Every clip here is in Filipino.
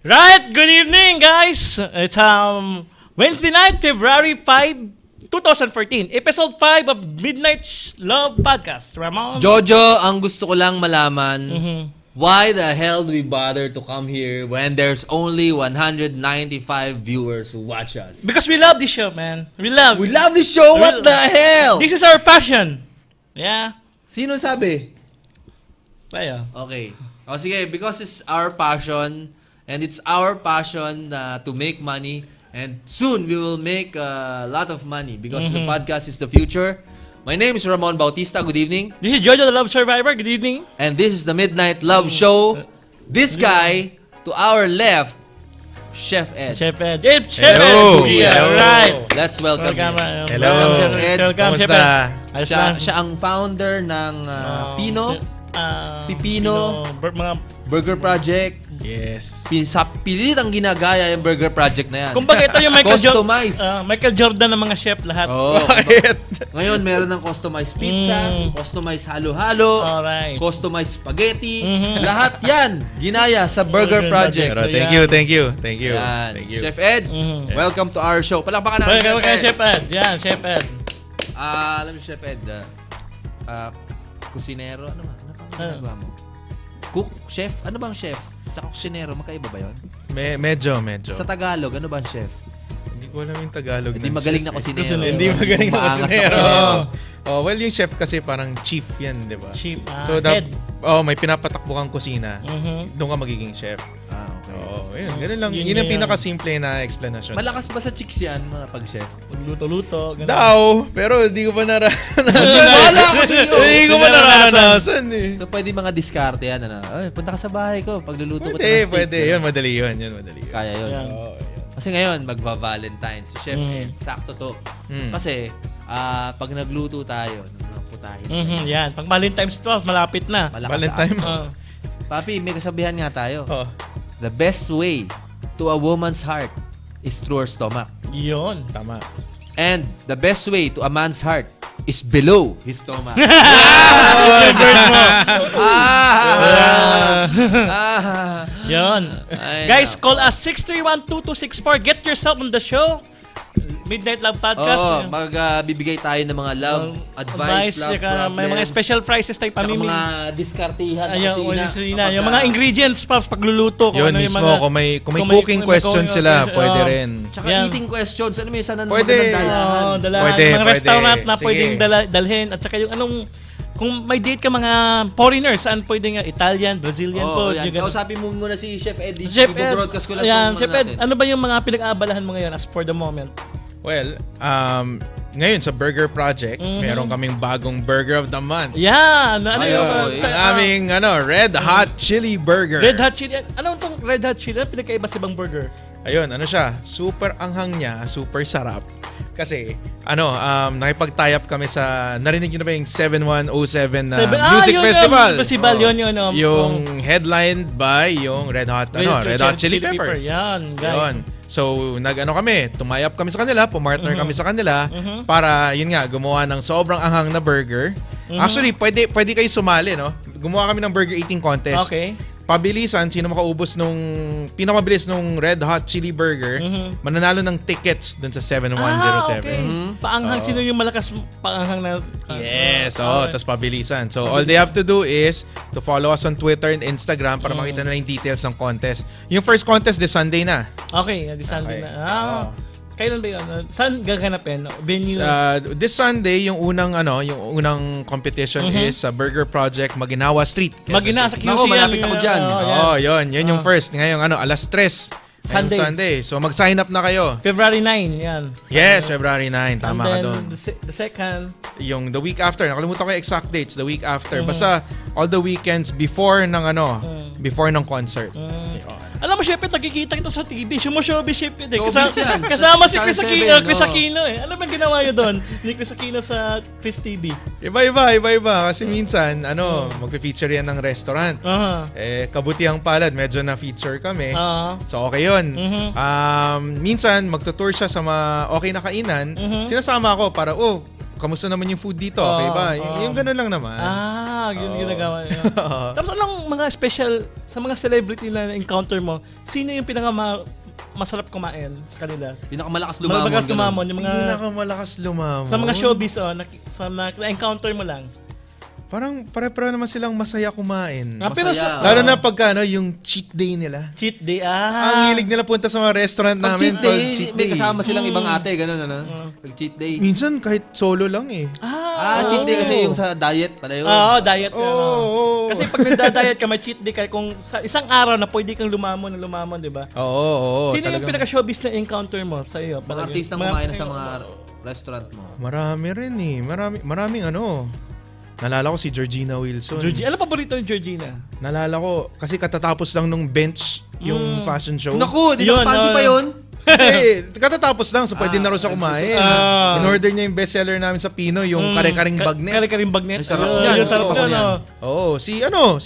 Right, good evening guys. It's Wednesday night, February 5, 2014. Episode 5 of Midnight Love Podcast. Ramon. Jojo, ang gusto ko lang malaman, why the hell do we bother to come here when there's only 195 viewers who watch us? Because we love this show, man. We love this show. What the hell? This is our passion. Yeah. Sino sabi? Tayo. Okay. O sige, because it's our passion and it's our passion to make money, and soon we will make a lot of money because the podcast is the future. My name is Ramon Bautista. Good evening. This is Jojo the Love Survivor. Good evening. And this is the Midnight Love Show. This guy, to our left, Chef Ed. Chef Ed. Hey, Chef Hello. Ed. Yeah, right. Let's welcome him. Hello. Welcome, Chef Ed. Welcome, Chef Ed. Siya ang founder ng Pipino mga Burger Project. Yes. Sa pilit ang ginagaya yung Burger Project na yan. kumbaga ito yung Customize. Michael Jordan ng mga chef lahat. Oh, ngayon meron ng customized pizza, customized halo-halo, Alright. customized spaghetti. Lahat yan ginaya sa Burger Project. Pero thank you. Yan. Thank you. Chef Ed, welcome to our show. Palakpakan natin. Welcome kay Chef Ed. Yan, Chef Ed. Alam mo, Chef Ed, kusinero, ano ba? Ano pang ginagawa mo? Cook? Chef? Ano bang chef? Tsaka kusinero, magkaiba ba yun? Medyo. Sa Tagalog, ano bang chef? Hindi ko alam yung Tagalog. Hindi magaling na kusinero. Hindi magaling na Maangas kusinero. kusinero. Well, yung chef kasi parang chief yan, di ba? Chief, So, head. may pinapatakbo kang kusina. Doon ka magiging chef. Okay. Yun. Ganun lang. Yun yung pinaka-simple na explanation. Malakas ba sa chicks yan, mga pag-chef? Magluto-luto. ganun. Daw, pero hindi ko pa naranasan. Wala ko sa iyo. Hindi ko pa naranasan eh. So, pwede mga diskarte yan. Ay, punta ka sa bahay ko. Pagluluto ko Pwede. Yun, madali yun. Kaya yun. Yan. Kasi ngayon, magva-Valentine's. Si Chef Ed, sakto to. Kasi, pag nagluto tayo, ng putahin. Yan. Pag Valentine's 12, malapit na. Malakas Valentine's. sa Papi, may kasabihan nga tayo. Oh. The best way to a woman's heart is through her stomach. Yun. Tama. And the best way to a man's heart is below his stomach. Yun. Ay, Guys, nako. call us 631-2264. Get yourself on the show. Midnight Love Podcast. Magbibigay tayo ng mga love advice, love problems. May mga special prizes tayo Tsaka pamimili. mga diskartihan sa Kusina. Yung mga ingredients pa pagluluto. Yun mismo, kung may cooking questions sila, pwede rin. Tsaka Yan. eating questions. Ano may sana Pwede. magandang dalahan? Mga Pwede. restaurant na Sige. pwedeng dalhin. At saka yung anong, kung may date ka mga foreigners, saan pwedeng Italian, Brazilian po. Yan. yung ganun. Kausapin mo muna si Chef Ed. Chef Ed, Broadcast ko lang yan, itong Chef Ed, natin. ano ba yung mga pinag-aabalahan mo ngayon as for the moment? Well, ngayon sa Burger Project, meron kaming bagong Burger of the Month. Yan! Ano Ay, yung Ang aming Red Hot Chili Burger. Red Hot Chili. Anong tong Red Hot Chili? Pinagkaiba sa ibang burger? Ayun, siya, super anghang niya, super sarap. Kasi, nakipag-tie up kami sa, narinig nyo na ba yung 7107 na Music Festival? Festival, yun. Yung headlined by yung Red Hot Chili Peppers. Yan, guys. Yun. So, tumayap kami sa kanila, pumartner kami sa kanila para, yun nga, gumawa ng sobrang anghang na burger. Actually, pwede kayo sumali, no? Gumawa kami ng burger eating contest. Okay. Pabilisan, sino makaubos nung pinakamabilis nung Red Hot Chili Burger, mananalo ng tickets dun sa 7107. Okay. Paanghang, sino yung malakas paanghang na? Yes, tapos pabilisan. So, all they have to do is to follow us on Twitter and Instagram para makita nila yung details ng contest. Yung first contest this Sunday na. Okay, this Sunday na. Kailan ba yun? Saan gaganapin? Venue? This Sunday, yung unang competition is sa Burger Project Maginawa Street. Magina sa QC. Ako, malapit ako dyan. Yun yung first. Ngayon, alas 3. Sunday. So, mag-sign up na kayo. February 9, yan. Yes, February 9. Tama ka doon. The second. Yung the week after, nakalimutan ko yung exact dates, the week after. Basta all the weekends before ng before ng concert. Alam mo, syempre, nagkikita kita sa TV. Sumo-showbiz, syempre. Showbiz yan. Kasama si Chris Channel 7, Aquino. Aquino eh. Ano bang ginawa nyo doon? Ni Chris Aquino sa Chris TV. Iba-iba. Kasi minsan, magpe-feature yan ng restaurant. Kabutihang palad, medyo na-feature kami. So, okay yun. Minsan, magtutour siya sa mga okay na kainan. Sinasama ako para, kamusta naman yung food dito? Okay ba? Yung gano'n lang naman. Yun ginagawa niya. Tapos anong mga special, sa mga celebrity na encounter mo, sino yung masarap kumain sa kanila? Pinakamalakas lumamon. Yung mga, pinakamalakas lumamon? Sa mga showbiz, na-encounter mo lang. Parang pare-pareho naman silang masaya kumain. Pero lalo na pagka yung cheat day nila. Cheat day, Ang hilig nila punta sa mga restaurant namin. Cheat day. May kasama silang ibang ate, gano'n, Pag cheat day. Minsan kahit solo lang eh. Cheat day kasi yung sa diet pala yun. Diet. Kasi pag nagda-diet ka, may cheat day ka. Kung sa isang araw na pwede kang lumamon, di ba? Oo. Sino yung pinaka-showbiz na encounter mo sa iyo? Mga artistang kumain na sa mga restaurant mo. Marami rin eh. Maraming Nalala ko si Georgina Wilson. Ano paborito ni Georgina? Nalala ko, kasi katatapos lang nung Bench, yung fashion show. Naku, di na panty pa yun? Katatapos lang, so pwede na rin siya kumain. In-order niya yung bestseller namin sa Pino, yung kare-karing bagnet. Kare-karing bagnet. Yung sarap yan. Si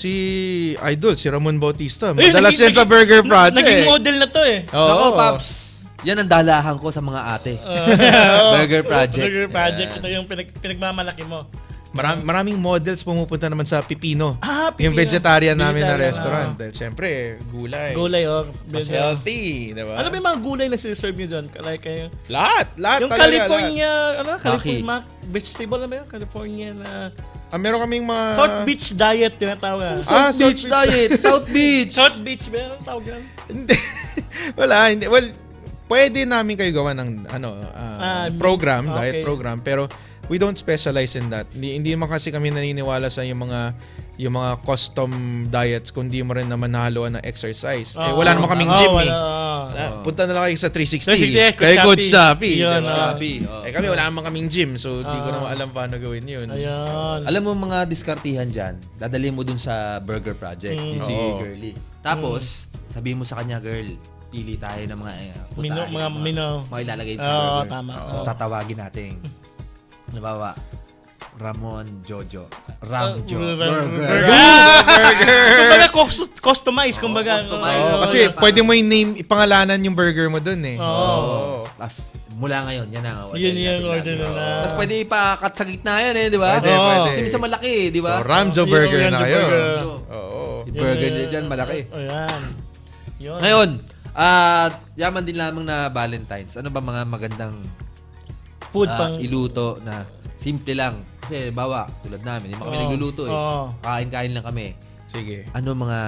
Idol, si Ramon Bautista. Madalas yan sa Burger Project. Naging model na to eh. Naku, Paps. Yan ang dalahan ko sa mga ate. Burger Project. Burger Project. Ito yung pinagmamalaki mo. Maraming models pumupunta naman sa Pipino. Pipino. Yung vegetarian namin na restaurant. Dahil syempre, gulay. Mas healthy, diba? Ano ba yung mga gulay na siniserve nyo doon? Lahat yung talaga. California, California vegetable na ba yun? California na... meron kaming mga... South Beach diet, tinatawag. South Beach diet. South Beach. South Beach ba yun? Tawag yan? Hindi. Well, pwede namin kayo gawa ng program, diet program, pero we don't specialize in that. Hindi naman kasi kami naniniwala sa yung mga custom diets kundi mo rin naman haluan ng exercise. Wala naman kaming gym punta na lang kayo sa 360. Kay Coach Chappy. Kami wala naman kaming gym, so hindi ko naman alam paano gawin yun. Alam mo mga diskartihan dyan, dadalhin mo dun sa Burger Project, si Girlie. Tapos, sabihin mo sa kanya, girl, pili tayo ng mga putahe. Mga ilalagay sa burger. Tama. Tapos tatawagin natin. Halimbawa, Ramon Jojo. Ramjo. Burger. Kumbaga customize. Kasi pwede mo i-name, ipangalanan yung burger mo dun eh. Tapos mula ngayon, yan ang order. Yun yung order na. Tapos pwede ipakat sa gitna yan di ba? Pwede. Kasi minsan malaki, di ba? So, Ramjo Burger na kayo. Yung burger niya dyan, malaki. Ayan. Ngayon, yaman din lamang na Valentine's. Ano ba mga magandang food iluto na simple lang? Kasi bawa, tulad namin, hindi kami nagluluto eh. Kain-kain lang kami. Sige. Ano mga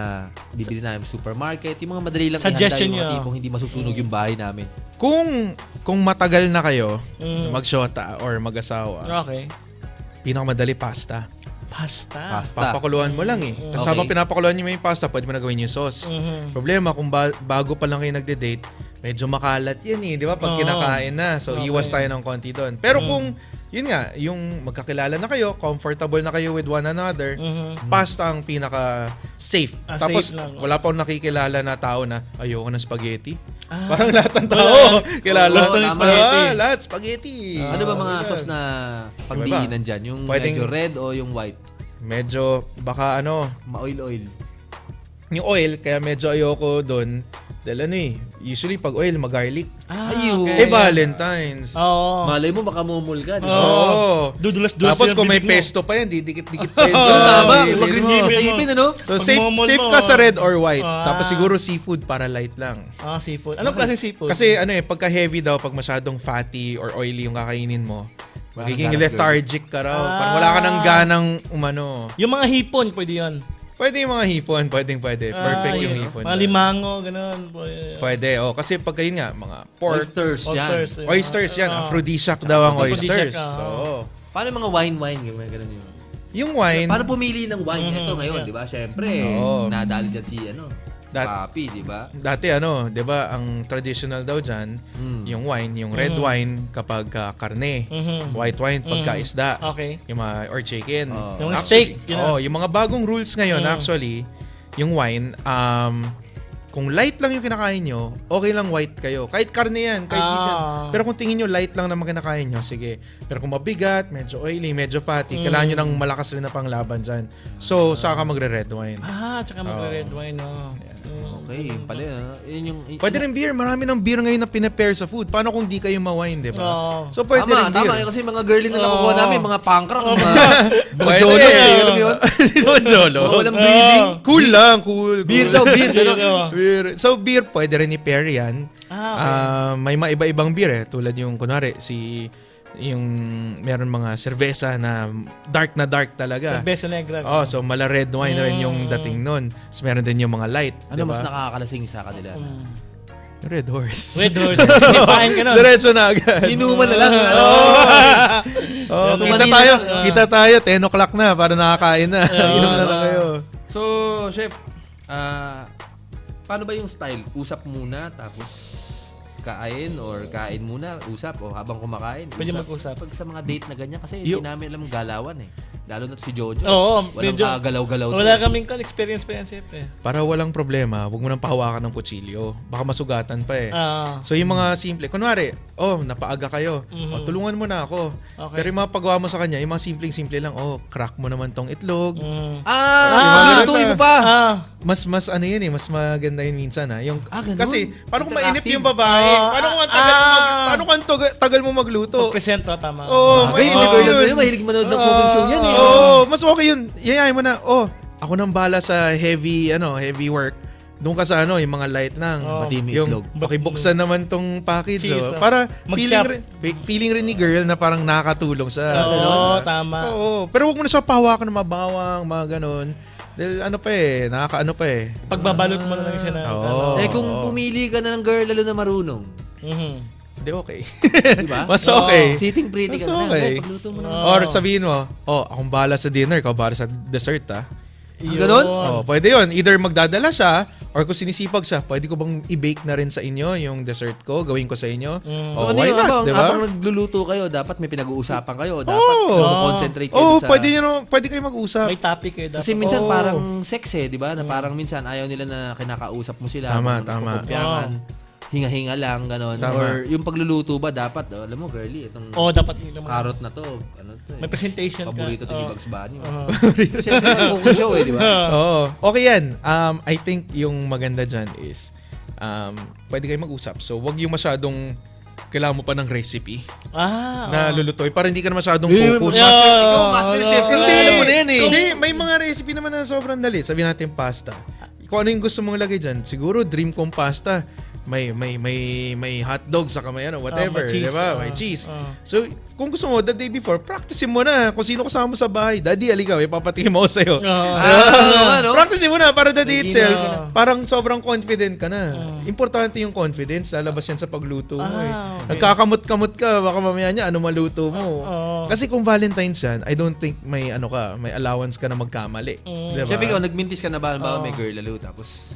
bibili namin sa supermarket? Yung mga madali lang suggestion ihanda, yung mga tipong hindi masusunog yung bahay namin. Kung matagal na kayo magsyota or mag-asawa, pinakamadali pasta. Papakuluan mo lang eh. Tapos habang pinapakuluan niyo yung pasta, pwede mo na gawin yung sauce. Problema, kung bago pa lang kayo nagde-date, medyo makalat yan eh, di ba? Pag kinakain na. So, iwas tayo ng konti doon. Pero kung, yun nga, yung magkakilala na kayo, comfortable na kayo with one another, pasta ang pinaka-safe. Tapos, wala pa akong nakikilala na tao na, ayoko ng spaghetti. Parang lahat ng tao, kilala. Lahat spaghetti. Ano ba mga sauce na pangdiinan dyan? Yung medyo red o yung white? Medyo, baka ma-oil-oil. Yung oil, kaya medyo ayoko doon. Dahil usually pag oil, mag-garlic. Valentine's. Malay mo, baka mumul ka. Dudulas-dulas. Tapos kung may pesto pa yan, didikit-dikit pa yan. Tama. Mag-ipin, So safe ka sa red or white. Tapos siguro seafood para light lang. Seafood. Anong klase seafood? Kasi pagka heavy daw, pag masyadong fatty or oily yung kakainin mo, magiging lethargic ka raw. Parang wala ka ng ganang umano. Yung mga hipon, pwede yun. Pwede yung mga hipon, pwede. Perfect yung hipon. Mga limango, gano'n. Pwede, kasi pagka yun nga, mga pork. Oysters yan. Aphrodisiac daw ang oysters. Paano yung mga wine? Gano'n yun. Yung wine. Paano pumili ng wine? Ito ngayon, di ba? Siyempre, nadali dyan si Papi, di ba? Dati di ba, ang traditional daw dyan, yung wine, yung red wine kapag karne, white wine pagka isda, yung mga, or chicken. Yung steak. Yung mga bagong rules ngayon, actually, yung wine, kung light lang yung kinakain nyo, okay lang white kayo. Kahit karne yan, kahit beef yan. Pero kung tingin nyo light lang naman kinakain nyo, sige. Pero kung mabigat, medyo oily, medyo fatty, kailangan nyo ng malakas rin na panglaban dyan. So, saka magre-red wine. Tsaka magre-red wine, Okay, pala. Pwede rin beer. Marami ng beer ngayon na pinapair sa food. Paano kung di kayo ma-wine, di ba? So, pwede rin beer. Tama. Kasi mga girly na nakukuha namin, mga punk rock, mga Jolo. Jolo. Walang breeding. Cool lang, cool. Beer daw, beer. Beer. So, beer, pwede rin i-pair yan. May iba-ibang beer tulad yung, kunwari, yung meron mga cerveza na dark talaga. Cerveza negra. So mala red wine rin yung dating nun. So meron din yung mga light. Ano mas nakakalasing sa kanila? Red Horse. Red Horse. Sisipain ka nun. Diretso na agad. Inuman na lang. Kita tayo. 10 o'clock na para nakakain na. Inom na lang kayo. So, chef, paano ba yung style? Usap muna, tapos kain or kain muna, usap o habang kumakain. Pwede mag-usap. Pag sa mga date na ganyan kasi hindi namin alam galawan eh. Lalo na si Jojo. Oo, walang kagalaw-galaw. Wala kaming experience chef eh. Para walang problema, huwag mo nang pahawakan ng kutsilyo. Baka masugatan pa eh. So yung mga simple, kunwari, napaaga kayo. Tulungan mo na ako. Okay. Pero yung mga pagawa mo sa kanya, yung mga simpleng-simple lang, crack mo naman tong itlog. Lutuin mo pa. Mas ano yun eh, mas maganda yun minsan yung kasi paano kung mainip yung babae? Paano kung tagal mo magluto? Presento tama. Mainip yun. Mahilig manood ng cooking show yan eh. Mas okay yun. Yayain mo na, ako nang bahala sa heavy work. Doon ka sa yung mga light lang. Yung pakibuksan naman tong package. Para feeling rin ni girl na parang nakakatulong sa. Tama. Pero wag mo na siya pahawakan ng mabawang, mga ganun. Dahil nakakaano pa eh. Pagbabalot mo na lang siya na. Kung pumili ka na ng girl lalo na marunong. Hindi okay. Diba? Mas okay. Sitting pretty ka na. Okay. Pagluto mo na. Or sabihin mo, akong bahala sa dinner, ikaw bahala sa dessert Ganon? Pwede yun. Either magdadala siya, or kung sinisipag siya, pwede ko bang i-bake na rin sa inyo yung dessert ko, gawin ko sa inyo? So why not? Diba? Habang nagluluto kayo, dapat may pinag-uusapan kayo. Dapat concentrate kayo sa... Pwede kayo mag-usap. May topic kayo dapat. Kasi minsan parang sex di ba? Na parang minsan ayaw nila na kinakausap mo sila. Tama. Hinga-hinga lang, gano'n. Or yung pagluluto ba, dapat, alam mo, girly, itong dapat carrot na to. May presentation paborito ka. Paborito ni Bugs Bunny. Siyempre, cooking show di ba? Okay yan. I think yung maganda dyan is, pwede kayo mag-usap. So, wag yung masyadong kailangan mo pa ng recipe na lulutoy para hindi ka na masyadong focus. Ikaw, master chef. Alam mo na yan eh. Hindi, may mga recipe naman na sobrang dali. Sabi natin pasta. Kung ano yung gusto mong lagay dyan, siguro dream kong pasta. May hotdog sa kamay, whatever, di ba? May cheese. So, kung gusto mo, the day before, practicein mo na kung sino kasama mo sa bahay. Daddy, alika, may papatikim ako sa'yo. Practicein mo na para the day itself. Parang sobrang confident ka na. Importante yung confidence. Lalabas yan sa pagluto mo eh. Nagkakamot-kamot ka, baka mamaya niya, ano maluto mo. Kasi kung Valentine's yan, I don't think may allowance ka na magkamali. Diba? Chef, ikaw, nagmintis ka na ba? May girl lalo, tapos...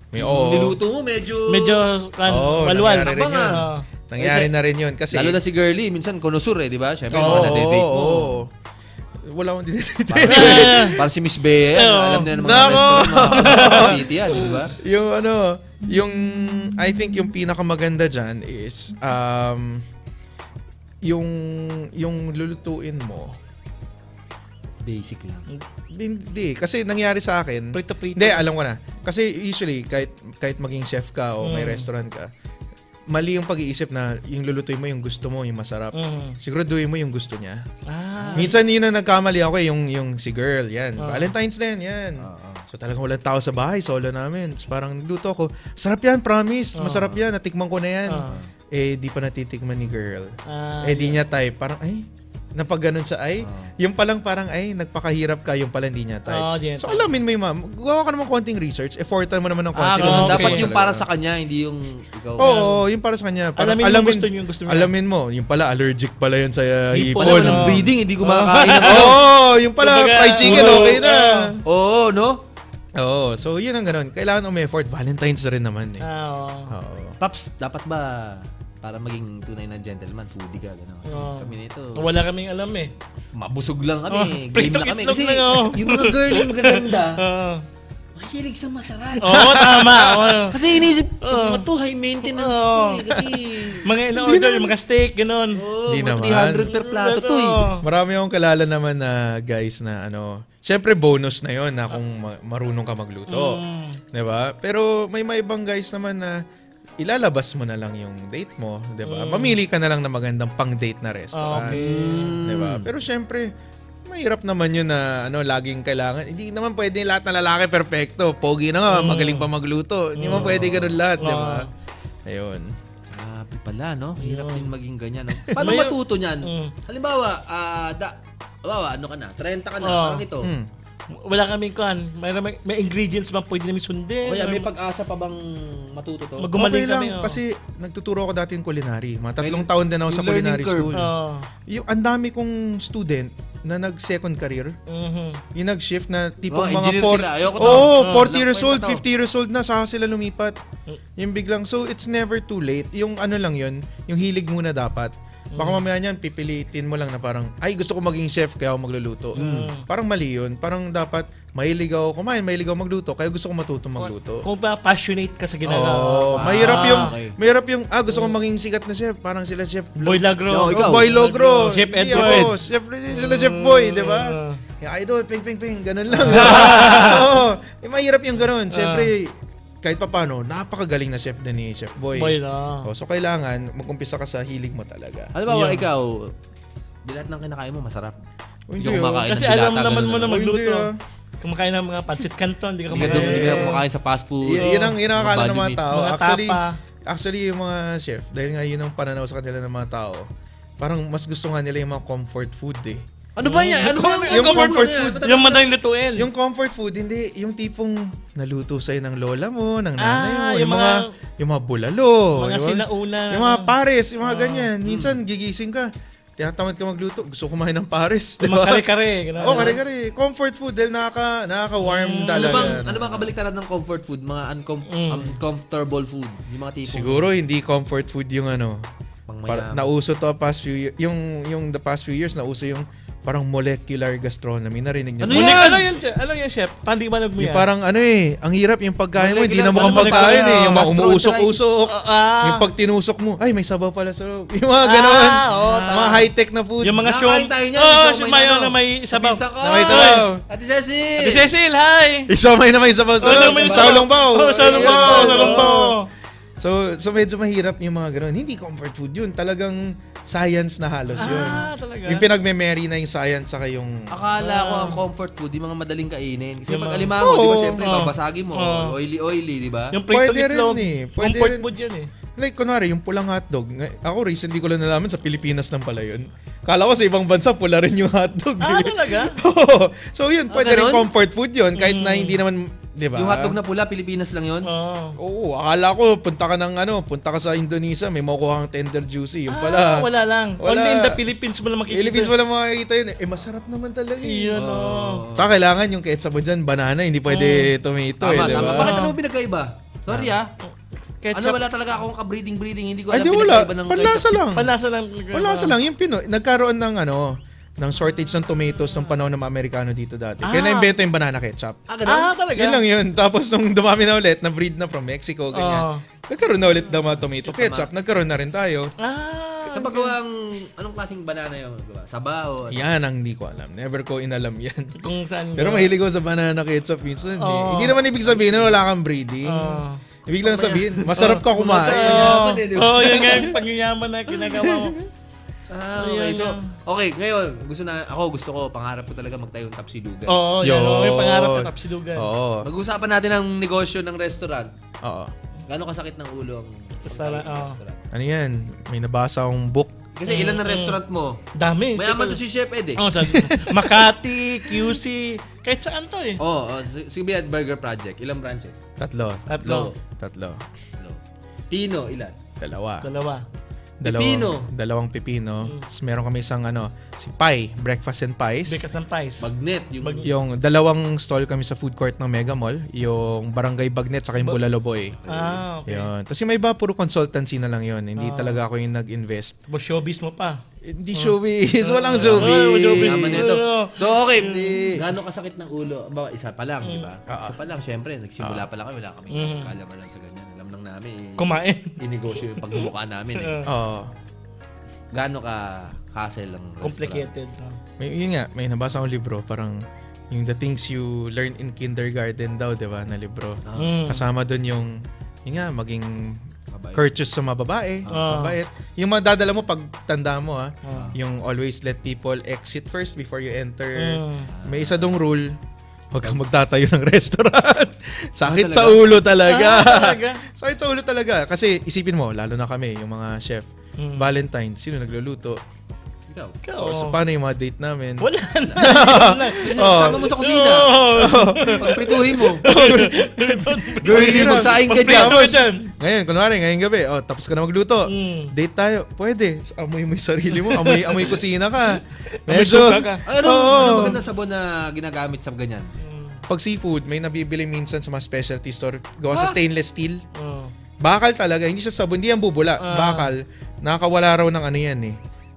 Niluto mo, medyo walwal. Nangyari na rin yun. Kasi, lalo na si girly, minsan konusur di ba? Siyempre, na-debate mo. Wala akong dinedate. Parang si Miss Bea, alam na ng mga restaurant, yan, di ba? I think yung pinakamaganda dyan is, yung lulutuin mo, basic lang. Hindi. Kasi nangyari sa akin. Prito-prito. Hindi, alam ko na. Kasi usually, kahit maging chef ka o may restaurant ka, mali yung pag-iisip na yung lulutuin mo yung gusto mo, yung masarap. Siguraduhin mo yung gusto niya. Minsan yun na nagkamali ako yung si girl, yan. Valentine's na yan. So talagang walang tao sa bahay, solo namin. So, parang nagluto ako. Sarap yan, promise. Masarap yan. Natikman ko na yan. Di pa natitikman ni girl. Di niya type. Parang, na pag ganun siya yung palang parang nagpakahirap ka, yung pala hindi niya type. So alamin mo yung gawa ka naman konting research, effortan mo naman ng konting. Dapat yung para sa kanya, hindi yung ikaw. Yung para sa kanya. Alamin gusto niya. Alamin mo, yung pala allergic pala yun sa hipon. Wala ng breeding, hindi ko makakain. Yung pala fried chicken, okay na. No? So yun ang ganun. Kailangan effort. Valentine's rin naman eh. Paps, dapat ba para maging tunay na gentleman, foodie ka, gano'n. Kami nito. Wala kaming alam eh. Mabusog lang kami. Game Prito na kami. itlog Kasi lang yung mga girl yung magaganda, mahilig sa masarap. Oo, tama. Kasi inisip, mga to, high maintenance to eh. Kasi, mga in-order, yung mga steak, gano'n. Hindi naman. 300 per plato to eh. Marami akong kalala naman na guys na syempre bonus na yon na kung marunong ka magluto. Diba? Pero may ibang guys naman na ilalabas mo na lang yung date mo. Diba? Mamili ka na lang na magandang pang-date na restaurant. Diba? Pero syempre, mahirap naman yun na laging kailangan. Hindi naman pwede lahat na lalaki perfecto. Pogi na nga, magaling pa magluto. Hindi naman pwede ganun lahat, di ba? Ayun. Grabe pala, no? Hirap din maging ganyan, no? Paano matuto niyan? Halimbawa, ano ka na? 30 ka na, parang ito. Wala kaming kuhan. May ingredients bang pwede namin sundin? O yan, may pag-asa pa bang matuto to? Magumaling okay lang, kami. kasi nagtuturo ako dati ng culinary. Mga 3 taon din ako sa culinary school. Ang dami kong student na nag-second career. Yung nag-shift na tipong mga 40 years old, 50 years old na, saka sila lumipat. Yung biglang, so it's never too late. Yung lang yun, yung hilig muna dapat. Baka mamaya niyan, pipilitin mo lang na parang, ay gusto ko maging chef kaya ako magluluto. Parang mali yun. Parang dapat, mahilig ako kumain, mahilig ako magluto, kaya gusto ko matutong magluto. Kung ba passionate ka sa ginagawa. Mahirap yung, gusto ko maging sikat na chef. Parang sila Chef Boy Logro. Boy Logro. Chef Edward. Sila Chef Boy, di ba? Idol, ping, ganun lang. Mahirap yung ganun. Siyempre, kahit pa paano, napakagaling na chef din ni Chef Boy. So, kailangan mag-umpisa ka sa hilig mo talaga. Halimbawa, ikaw, lahat ng kinakain mo masarap. Hindi kasi alam naman mo na magluto. Kumakain ng mga pancit canton, hindi ka kumakain sa fast food. Yan ang akala ng mga tao. Actually, yung mga chef, dahil nga yun ang pananaw sa kanila ng mga tao, parang mas gusto nga nila yung mga comfort food eh. Ano ba yan? Yung comfort food. Yung madaling lutuin. Yung comfort food, hindi. Yung tipong naluto sa'yo ng lola mo, ng nanay mo. Yung mga bulalo. Mga sinauna. Yung mga pares, yung mga ganyan. Minsan, gigising ka. Tinatamad ka magluto. Gusto kumain ng pares. Diba? Mga kare-kare. Kare-kare. Comfort food dahil nakaka-warm talaga. Ano bang kabaliktaran ng comfort food? Mga uncomfortable food? Yung mga tipong... Siguro, hindi comfort food yung nauso to past few years. Yung the past few years, nauso yung parang molecular gastronomy. Narinig niyo? Ano yan, chef? Pandimanag mo yan? Yung parang ang hirap yung pagkain mo, hindi na mukhang pagkain eh. Yung mga umuusok-usok. Yung pag tinusok mo, ay may sabaw pala sa loob. Yung mga gano'n. Mga high-tech na food. Yung mga shumay na may sabaw. Na may sabaw. Ate Cecil! Ate Cecil, hi! Shumay na may sabaw sa loob. Saulongbaw. Saulongbaw. So medyo mahirap yung mga gano'n. Hindi comfort food yun. Talagang science na halos yun. Talaga? Yung pinagme-marry na yung science saka yung... Akala ko ang comfort food, yung mga madaling kainin. Kasi pag alimango, di ba syempre, babasagin mo. Oily, di ba? Yung prito itlog. Comfort food yun eh. Like, kunwari, yung pulang hotdog. Ako, recently ko lang nalaman sa Pilipinas lang pala yun. Kala ko sa ibang bansa, pula rin yung hotdog. Talaga? So yun, pwede rin comfort food yun. Kahit na hindi naman, di ba? Yung hotdog na pula, Pilipinas lang yun? Oo, akala ko, punta ka sa Indonesia, may makuha kang tender juicy. Yung pala. Wala lang. Only in the Philippines mo lang makikita. Philippines mo lang makikita yun. Masarap naman talaga eh. Yun, Saka kailangan yung ketchup mo dyan, banana, hindi pwede tomato eh, di ba? Bakit ano pinagkaiba? Sorry ketchup. Wala talaga akong ka-breeding, hindi ko alam pinagkaiba ng ketchup. Panlasa lang. Yung Pinoy, nagkaroon ng shortage ng tomatoes ng panahon ng mga Amerikano dito dati. Kaya na-invento yung banana ketchup. Talaga? Yun lang yun. Tapos nung dumami na ulit, na-breed na from Mexico, ganyan. Nagkaroon na ulit ng mga tomato ketchup. Nagkaroon na rin tayo. Sa pagawang, anong klaseng banana yun? Sabaw? Yan ang hindi ko alam. Never ko inalam yan. Kung saan. Pero mahilig ko sa banana ketchup minsan. Hindi naman ibig sabihin na wala kang breeding. Ibig lang sabihin, masarap ka kumain. Yun nga yung pagyayaman na ginagawa mo. Okay. So, ngayon, gusto ko, pangarap ko talaga magtayo ng Tapsilugan. Yung pangarap ng Tapsilugan. Mag-usapan natin ang negosyo ng restaurant. Gano'ng kasakit ng ulo ang restaurant? Ano yan? May nabasa akong book. Kasi ilan na restaurant mo? Dami. Mayaman to si Chef Ed eh. Makati, QC, kahit saan to eh. Sige at Burger Project, ilang branches? Tatlo. Pino, ilan? Dalawa. Dalawang pipino. Tapos meron kami isang si Pie, Breakfast and Pies. Breakfast and Pies. Bagnet. Yung dalawang stall kami sa food court ng Mega Mall. Yung Barangay Bagnet saka yung Bulalo Boy. Okay. Yun. Tapos yung may iba, puro consultancy na lang yun. Hindi talaga ako yung nag-invest. Showbiz mo pa. Hindi showbiz. Walang showbiz. Naman ito. So, okay. Gano'ng kasakit ng ulo? Isa pa lang, di ba? Isa pa lang, syempre. Nagsimula pa lang kami. Wala kami kalaman lang sa ganyan. Alam lang namin. Kumain. Inegosyo yung pagmumukha namin. Gano'n ka hassle ang restaurant? Complicated. Yun nga, may nabasa akong libro. Parang yung the things you learn in kindergarten daw, di ba, na libro. Kasama dun yung maging courteous sa mga babae. Mabait. Yung madadala mo pag tanda mo, yung always let people exit first before you enter. May isa dong rule, huwag kang magtatayo ng restaurant. Sakit sa ulo talaga. Sakit sa ulo talaga. Kasi isipin mo, lalo na kami, yung mga chef, Valentine's, sino nagluluto? Ikaw. So, paano yung mga date namin? Wala na. Sama mo sa kusina. Pagprituhin mo. Gawin mo, magsaing ka dyan. Ngayon, kunwari, ngayong gabi, tapos ka na magluto. Date tayo. Pwede. Amoy mo yung sarili mo. Amoy kusina ka. Medyo. Ano magandang sabon na ginagamit sa ganyan? Pag seafood, may nabibili minsan sa mga specialty store. Gawa sa stainless steel. Bakal talaga. Hindi siya sabon. Hindi yan bubula. Bakal. Nakakawala raw ng yan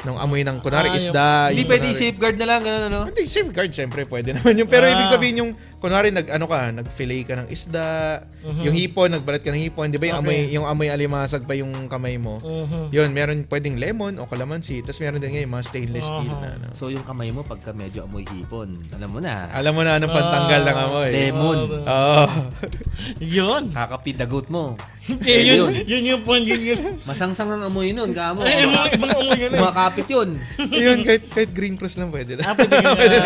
nung amoy ng kunwari isda. Hindi pwede safeguard na lang, gano'n, Hindi, safeguard, siyempre, pwede naman yun. Pero ibig sabihin yung, kunwari, nag-fillet ka ng isda, yung hipon, nagbalat ka ng hipon, di ba yung amoy alimasag pa yung kamay mo? Yun, meron pwedeng lemon o kalamansi, tapos meron din ngayon mga stainless steel na. So, yung kamay mo, pagka medyo amoy hipon, alam mo na. Alam mo na anong pantanggal ng amoy. Lemon. Yun. Kakapidagot mo. Yun yung point. Masangsang ang amoy nun, kamo. Ibang amoy yun. Kumakapit yun. Yun, kahit Green Cross lang pwede na. Pwede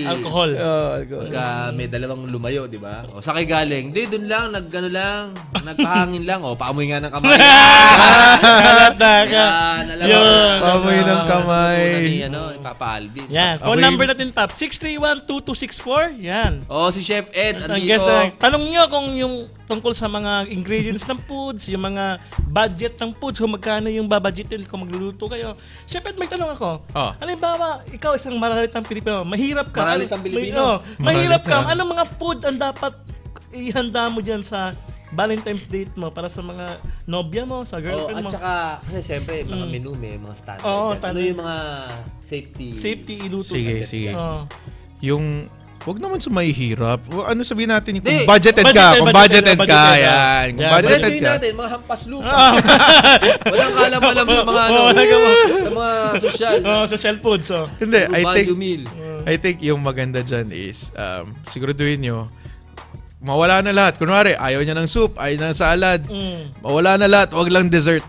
alcohol. Alcohol. May dalawang lumayo, di ba? O saan kayo galing? Hindi, dun lang, nagpahangin lang. O, paamoy nga ng kamay. Halata ka. Yun. Paamoy ng kamay. Papa Alvin. Yan. Phone number natin, Pap. 631-2264. Yan. O, si Chef Ed, andito. Tanong nyo kung yung tungkol sa mga ingredients ng foods, yung mga budget ng foods, kung magkano yung babudgetin kung magluluto kayo. Chef Ed, may tanong ako. Halimbawa, ikaw isang maralitang Pilipino, mahirap ka. Maralitang Pilipino. Mahirap ka. Anong mga food ang dapat ihanda mo dyan sa Valentine's date mo para sa mga nobya mo, sa girlfriend mo? At saka, kasi syempre, mga menu may mga standard. Ano yung mga safety iluto? Sige. Yung huwag naman sa mahihirap. Ano sabihin natin kung budgeted ka, yan. Kung budgeted ka. natin, mga hampas lupa. Walang alam sa mga sa mga social. Social foods. Hindi, I think yung maganda dyan is siguraduhin nyo mawala na lahat. Kunwari, ayaw niya ng soup, ayaw niya ng salad. Mawala na lahat, huwag lang dessert.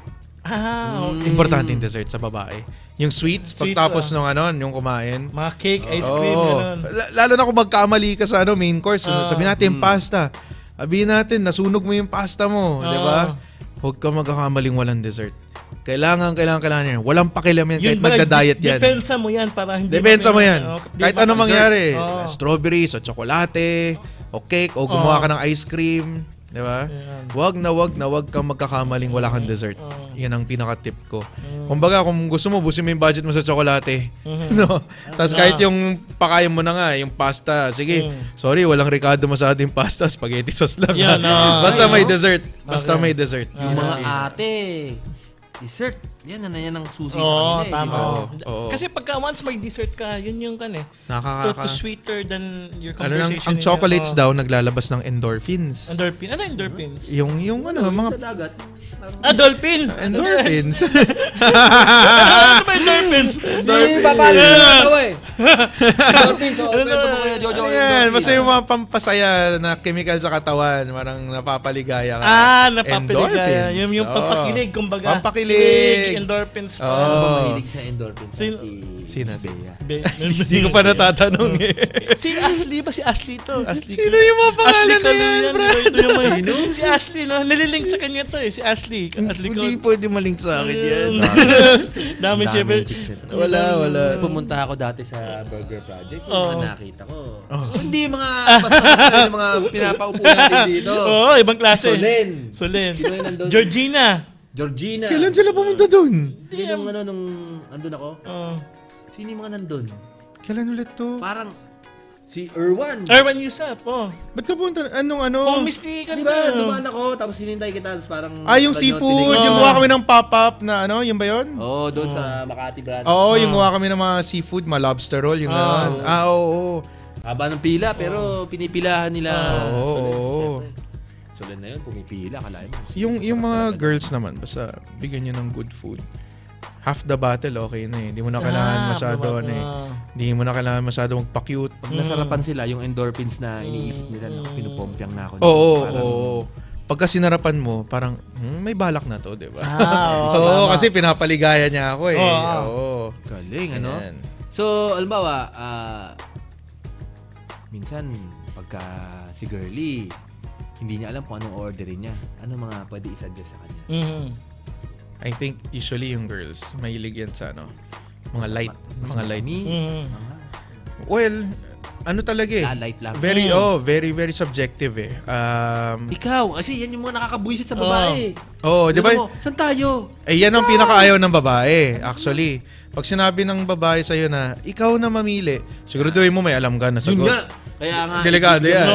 Okay. Importante yung dessert sa babae. Yung sweets, pagtapos nung yung kumain. Mga cake, ice cream, ganun. Lalo na kung magkamali ka sa main course. Sabihin natin pasta. Sabihin natin, nasunog mo yung pasta mo. Di ba? Huwag ka magkakamaling walang dessert. Kailangan yan. Walang pakialam yan kahit magda-diet yan. Depensa mo yan para hindi Depensa mo yan. Kahit ano mangyari. Strawberries o tsokolate o cake o gumawa ka ng ice cream. Di ba? Wag kang magkakamaling wala kang dessert. Yan ang pinaka-tip ko. Kumbaga, kung gusto mo, busin mo yung budget mo sa tsokolate. No? Tapos kahit yung pakain mo na nga, yung pasta, sige, sorry, walang Ricardo masyado yung pasta, spaghetti sauce lang. Basta may dessert. May dessert. Yung mga ate, dessert. Yan ang susi sa kanila. Tama. Kasi pagka once may dessert ka, yun yung to sweeter than your conversation. Ang chocolates daw naglalabas ng endorphins. Endorphin? Ano endorphins? Yung mga sa dagat. Dolphin! Endorphins. Ano ba endorphins? Hindi, papalo na natawa Endorphins. Kwento mo kaya, Jojo. Basta yung mga pampasaya na chemical sa katawan, parang napapaligaya ka. Napapaligaya. Yung pampakilig, kumbaga. Pampakilig. Endorphins. Ano ba mahilig sa endorphins? Sino? Bea. Hindi ko pa natatanong Si Ashley ba? Si Ashley to. Sino yung mga pangalan na yan, bro? Si Ashley, no? Nililink sa kanya to Si Ashley. Hindi pwede malink sa akin yan. Dami syempre. Wala. Kasi pumunta ako dati sa Burger Project. Yung mga nakita ko. Hindi mga basta mga pinapaupo natin dito. Ibang klase. Solen. Georgina. Georgina. Kailan sila pumunta doon? Hindi, nung andun ako. Sino yung mga nandun? Kailan ulit to? Parang si Erwan. Erwan Yusuf, Ba't ka punta? Anong Homies ni ka Di ba, dumaan ako, tapos sinintay kita, tapos parang... yung seafood. Yung gawa kami ng pop-up na yun ba yun? Oo, doon sa Makati brand. Oo, yung gawa kami ng mga seafood, mga lobster roll, yung gano'n. Oo. Haba ng pila, pero pinipilahan nila. Oo. Sulit na yun, pumipila, kalahin mo. Yung mga girls naman, basta bigyan nyo ng good food. Half the battle, okay na eh. Hindi mo na kailangan masyado, Hindi mo na kailangan masyado magpa-cute. Pag nasarapan sila, yung endorphins na iniisip nila, pinupompyang na ako. Oo. Pagka sinarapan mo, parang, may balak na to, di ba? Oo, kasi pinapaligaya niya ako eh. Oo. Galing, ano? So, alimbawa, minsan, pagka si girly, hindi niya alam kung anong orderin niya. Ano mga pwede i-suggest sa kanya? I think usually yung girls, mahilig yan sa mga light. Mga light. Well, talaga eh. Light lang. Very, very subjective eh. Ikaw, kasi yan yung mga nakakabuisit sa babae. Di ba? Saan tayo? Yan ang pinakaayaw ng babae, actually. Pag sinabi ng babae sa'yo na, ikaw na mamili, siguraduhin mo may alam ka na sagot. Yun nga. Kaya nga. Delikado yan.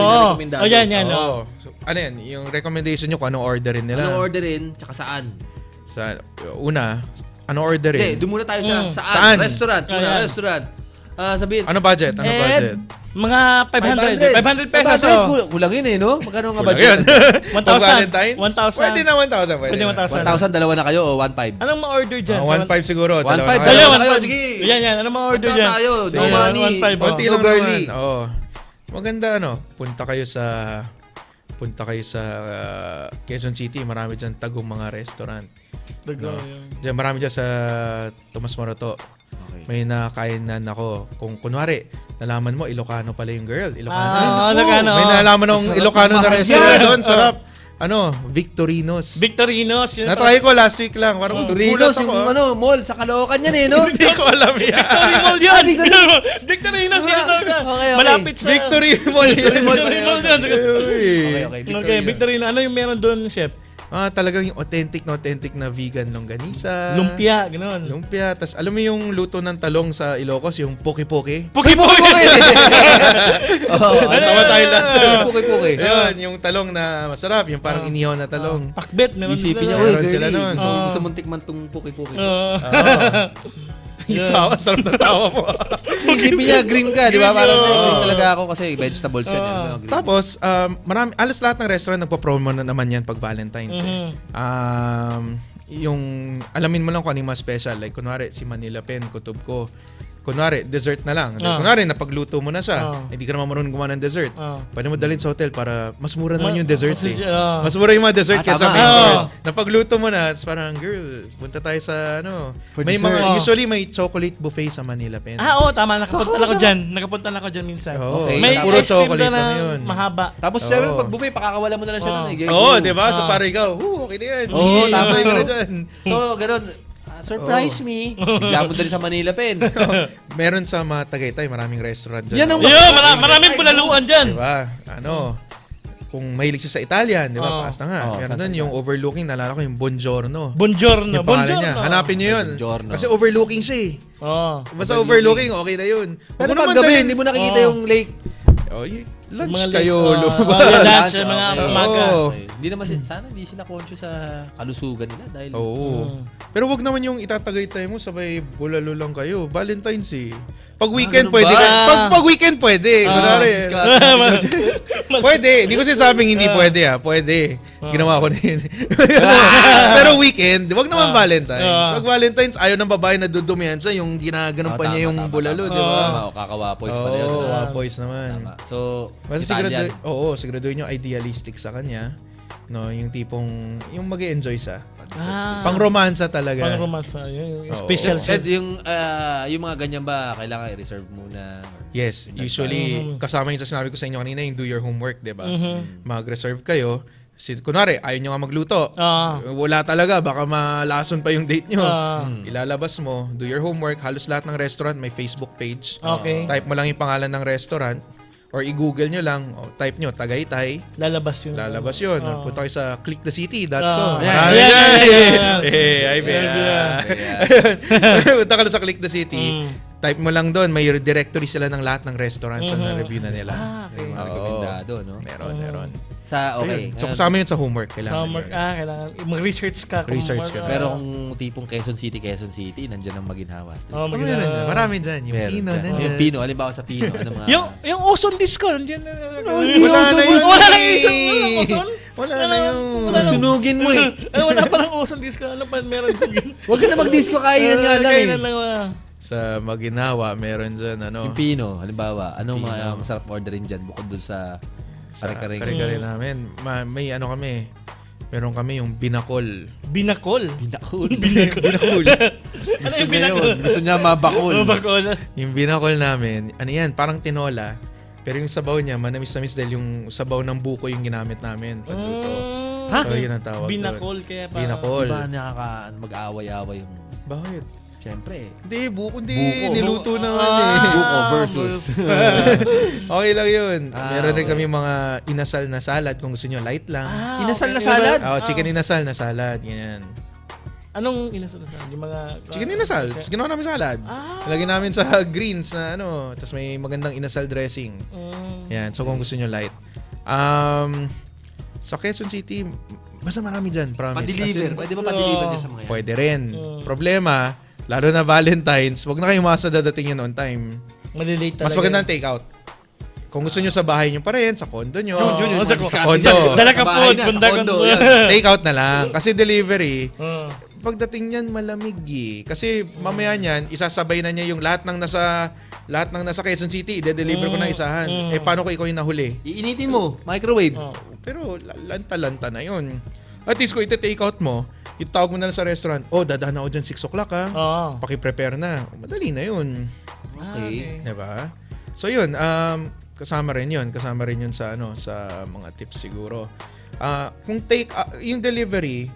Yan. So, ano yan? Yung recommendation nyo kung anong orderin nila. Anong orderin, tsaka saan? Una, ano orderin? Hindi, doon muna tayo sa saan? Restaurant. Restaurant. Sabihin. Ano budget? Mga 500 pesos. Kulang yun eh, no? Magkano nga budget? 1,000. 1,000. Pwede na 1,000. Pwede 1,000. 1,000, dalawa na kayo o 1,500? Anong ma-order dyan? 1,500 siguro. 1,500. Dalawa na kayo. Sige. Yan. Anong ma-order dyan? tayo. No money. 1,500. Konti lang naman. Maganda punta kayo sa Quezon City. Marami dyan tagong mga restaurant. Diyan, marami dyan sa Tomas Morato. Okay. May nakainan ako. Kung kunwari, nalaman mo, Ilocano pala yung girl. Ilocano. May nalaman ng Ilocano na restaurant doon. Sarap. Victorinos. Natry ko last week lang. Parang Victorinos, yung mall sa Caloocan yan eh, no? Hindi ko alam yan. Victory Mall yan. Victorinos. Malapit sa... Victory Mall yan. Okay, Victorino. Ano yung meron doon, chef? Talagang yung authentic na vegan longganisa. Lumpia, gano'n. Lumpia. Tapos alam mo yung luto ng talong sa Ilocos, yung poke-poke? Poke-poke! Tawa tayo lang. Poke-poke. Yun, yung talong na masarap, yung parang inihaw na talong. Pakbet, meron sila nun. So, gusto mong tikman tong poke-poke. Yung tawa, sarap na tawa mo. Isipin niya, green ka, di ba? Parang green talaga ako kasi vegetables yan. Tapos, alos lahat ng restaurant nagpa-promo na naman yan pag Valentine's. Yung, alamin mo lang kung ano yung mga special. Like, kunwari, si Manila Pen, kutob ko. Kunwari, dessert na lang. Kunwari, napagluto mo na siya. Hindi ka naman marunong gumawa ng dessert. Pwede mo dalhin sa hotel para mas mura naman yung dessert eh. Mas mura yung mga dessert kaysa main course. Napagluto mo na, parang, girl, punta tayo sa usually may chocolate buffet sa Manila Pen. Tama. Nakapunta na ako dyan minsan. May puro chocolate na yun. Mahaba. Tapos, syempre, pag buffet, pakakawala mo na lang siya nun eh. Diba? So, para ikaw, okay na yan. Tama yung gano'n dyan. So, gano'n. Surprise me. Bigla mo din sa Manila Pen. Meron sa mga Tagaytay, maraming restaurant dyan. Maraming bulaluan dyan. Diba? Kung mahilig siya sa Italian, di ba? Paas na nga. Meron nun yung overlooking, nalala ko yung Buongiorno. Buongiorno. Yung pangalan niya. Hanapin niyo yun. Kasi overlooking siya eh. Basta overlooking, okay na yun. Pero pag gabi, hindi mo nakikita yung lake. Lunch kayo. Lunch, mga umaga. Hindi naman sana hindi sila conscious sa kalusugan nila dahil pero wag naman yung itatagaytay mo sabay bulalo lang kayo. Valentine's eh. Pag weekend pwede ka. Pag weekend pwede. Pwede. Hindi ko sinasabing hindi pwede Pwede. Ginawa ko na yun. Pero weekend, wag naman Valentine's. Pag Valentine's, ayaw ng babae na dudumihan siya yung ginaganon pa niya yung bulalo, di ba? Kakawapoys pa rin. Kakawapoys naman. So, siguraduhin nyo idealistic sa kanya. No, yung tipong yung mag-e-enjoy siya. Pang-romansa talaga. Pang-romansa, yung special set. Yung mga ganyan ba kailangan i-reserve muna? Yes, usually kasama yung sa sinabi ko sa inyo kanina yung do your homework, 'di ba? Mag-reserve kayo. Kunwari, ayaw nyo nga magluto. Wala talaga, baka malason pa yung date nyo. Ilalabas mo, do your homework. Halos lahat ng restaurant may Facebook page. Type mo lang yung pangalan ng restaurant. Or i-google nyo lang, type nyo, Tagaytay. Lalabas yun. Punta kayo sa clickthecity.com. Ay, Bea. Punta ka na sa Click the City. Type mo lang doon, may directory sila ng lahat ng restaurants na review na nila. Okay. Rekomendado, no? Meron. Okay. So, kasama yun sa homework. Kailangan. Kailangan. Mag-research ka. Research ka. Pero kung tipong Quezon City, nandiyan ang Maginhawa Street. Marami dyan. Yung Pino, nandiyan. Yung Pino, halimbawa sa Pino. Yung Ozone Disco, nandiyan. Wala na yun. Wala na yung Ozone? Wala na yung... Sunugin mo eh. Wala palang Ozone Disco. Ano pa meron sa Huwag ka na mag-disco, kainan nga lang eh. Sa Maginhawa, meron dyan, Yung Pino, halimbawa, anong mga masarap orderin dyan bukod dun sa kare-kare namin? May kami, meron kami yung Binakol. Binakol? Binakol. Ano yung Binakol? Gusto niya mabakol. Yung Binakol namin, ano yan, parang tinola. Pero yung sabaw niya, manamis-namis dahil yung sabaw ng buko yung ginamit namin. Pagluto. So, yun ang tawag Binakol, doon. kaya pa. Binakol. Diba mag-aaway-away yung... Bakit? Siyempre. Hindi, buko. Niluto naman Buko versus. Okay lang yun. Meron rin kami mga inasal na salad kung gusto nyo. Light lang. Inasal na salad? Chicken inasal na salad. Ganyan. Anong inasal na salad? Yung mga... Chicken inasal. Tapos ginawa namin salad. Lagyan namin sa greens na tapos may magandang inasal dressing. Yan. So kung gusto nyo light. Sa Quezon City, basta marami dyan. Promise. Pa-deliver. Pwede ba pa-deliver dyan sa mga yan? Pwede rin. Problema, lalo na Valentine's, wag na kayong masa dadating yan on time. Malilate talaga. Mas maganda ang take out. Kung gusto nyo sa bahay nyo pa rin, sa condo nyo. Yun. Sa condo. Dala ka food. Take out na lang. Kasi delivery, pagdating niyan malamig eh. Kasi mamaya niyan, isasabay na niya yung lahat ng nasa Quezon City, i-deliver ko na isahan. Paano ko ikaw yung nahuli? Iinitin mo. Microwave. Pero lanta-lanta na yun. At least kung iti-take out mo, itawag mo na lang sa restaurant, dadaan ako dyan 6 o'clock ha. Paki-prepare na. Madali na yun. Okay. Diba? So yun, kasama rin yun sa mga tips siguro. Kung yung delivery,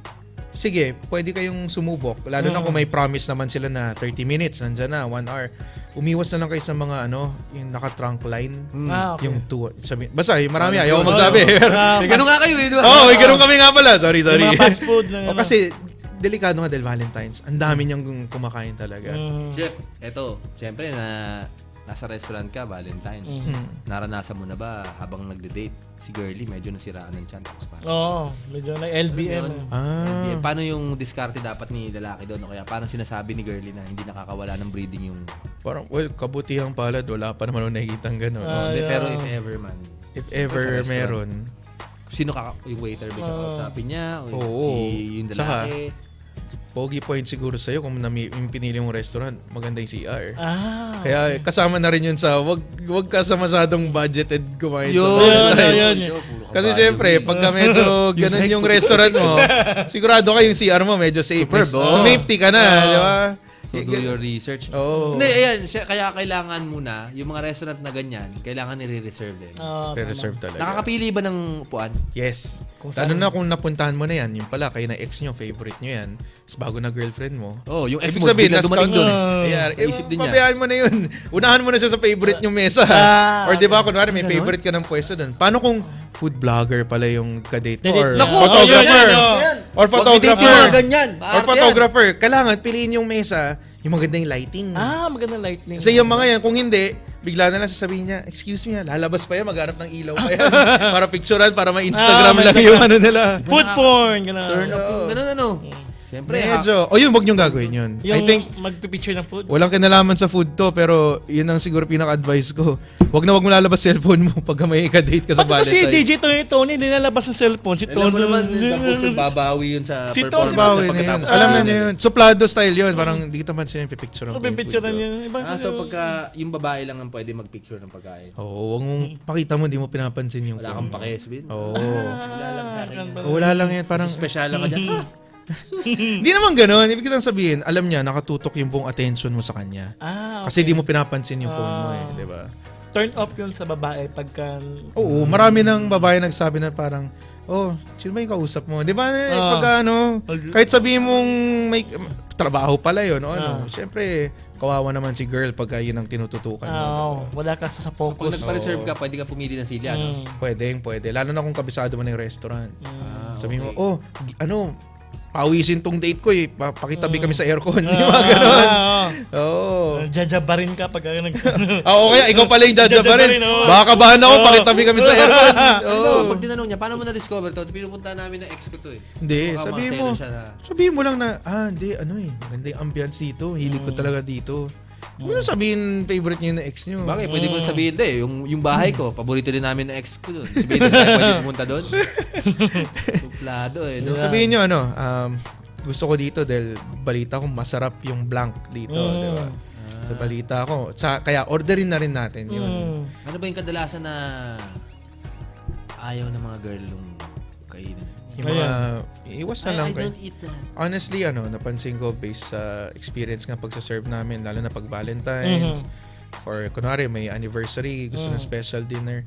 sige, pwede kayong sumubok. Lalo na kung may promise naman sila na 30 minutes, nandyan na, 1 hour. Umiwas na lang kayo sa mga yung naka-trunk line. Okay. Yung basta, marami. Ayaw ko magsabi. May ganun nga kayo eh. May ganun kami nga pala. Sorry. Yung mga fast food na kasi, delikado nga dahil Valentine's. Ang dami niyang kumakain talaga. Chef, eto, syempre nasa restaurant ka, Valentine's. Naranasan mo na ba habang nagde-date si girlie, medyo nasiraan ng tiyan? Medyo na LBM. LBM. Paano yung diskarte dapat ni lalaki doon? O kaya paano sinasabi ni girlie na hindi nakakawala ng breeding yung... Parang, kabutihang palad. Wala pa naman nakikitang gano'n. Pero if ever man. If ever meron. Sino yung waiter ba kakausapin niya? O yung lalaki? Saka, pogi point siguro sa'yo kung yung pinili mong restaurant, maganda yung CR. Kaya kasama na rin yun sa wag ka sa masyadong budgeted kumain sa Valentine's. Kasi syempre, pagka medyo ganun yung restaurant mo, sigurado ka yung CR mo medyo safe. Safety ka na, di ba? So do your research. Hindi, ayan, kaya kailangan muna, yung mga restaurant na ganyan, kailangan nire-reserve din. Re-reserve talaga. Nakakapili ba ng upuan? Yes. Lalo na kung napuntahan mo na yan, yung pala, kayo na ex nyo, favorite nyo yan, bago na girlfriend mo. Yung ex ibig mo, sabihin, bigla dumating doon. Isip din niya. Pabayaan mo na yun. Unahan mo na siya sa favorite yung mesa. Or di ba, kunwari may favorite ka ng pwesto doon. Paano kung food blogger pala yung kadate mo? Or photographer? Or photographer? Or photographer? Kailangan piliin yung mesa, yung magandang lighting. Magandang lighting. Kasi yung mga yan, kung hindi, bigla na lang sasabihin niya, excuse me, lalabas pa yan, maghanap ng ilaw pa yan. Para picturean, para ma-Instagram lang yung nila. Food porn, gano'n. Turn up yung gano'n. Siyempre, medyo. Yun, wag niyong gagawin yun. Yung I think, magpipicture ng food? Walang kinalaman sa food to, pero yun ang siguro pinaka-advice ko. Wag na wag mo lalabas cellphone mo pag may ka-date ka sa Valentine's. Pati kasi DJ Tony, nilalabas ng cellphone. Si Tony. Alam mo naman, tapos babawi yun sa performance. Babawi na yun. Alam na niya yun. Suplado style yun. Parang di kita man siya yung pipicture ng pipicture niya. So pagka yung babae lang ang pwede mag-picture ng pagkain. Wag mong pakita mo, di mo pinapansin yung wala kang pake, sabihin. Wala lang sa akin. Wala lang yan. Parang special lang ka dyan. Hindi naman gano'n. Ibig lang sabihin, alam niya, nakatutok yung buong attention mo sa kanya. Okay. Kasi di mo pinapansin yung phone mo di ba? Turn off yun sa babae pagka... Oo, marami ng babae nagsabi na parang, sino ba yung kausap mo? Di ba, pagka kahit sabihin mong may trabaho pala yun, syempre, kawawa naman si girl pagka yun ang tinututukan mo. Wala ka sa focus. Pag nagpa-reserve ka, pwede ka pumili ng silya, no? Pwede. Lalo na kung kabisado mo na yung restaurant. Sabihin mo, pawisin tong date ko eh. Pakitabi kami sa aircon. Di ba ganun? Oo. Jajabarin ka pag Oo, kaya ikaw pala yung jajabarin. Baka kabahan ako, pakitabi kami sa aircon. Pag tinanong niya, paano mo na-discover to? Pinupunta namin ng ex ko to eh. Hindi, sabihin mo lang na, hindi, maganda yung ambience dito. Hilig ko talaga dito. Huwag mo sabihin favorite niyo na ex niyo. Bakit? Pwede mo sabihin yung bahay ko, paborito din namin ng ex ko doon. Sabihin din tayo pwede pumunta doon. Suplado eh. No? Sabihin niyo gusto ko dito dahil balita ko masarap yung blank dito, di ba? Balita ko. Kaya orderin na rin natin yun. Ano ba yung kadalasan na ayaw ng mga girl yung kainin? Yung mga, iwas na lang I don't eat that. Honestly, napansin ko based sa experience nga pagsaserve namin, lalo na pag Valentine's, for, kunwari, may anniversary, gusto ng special dinner,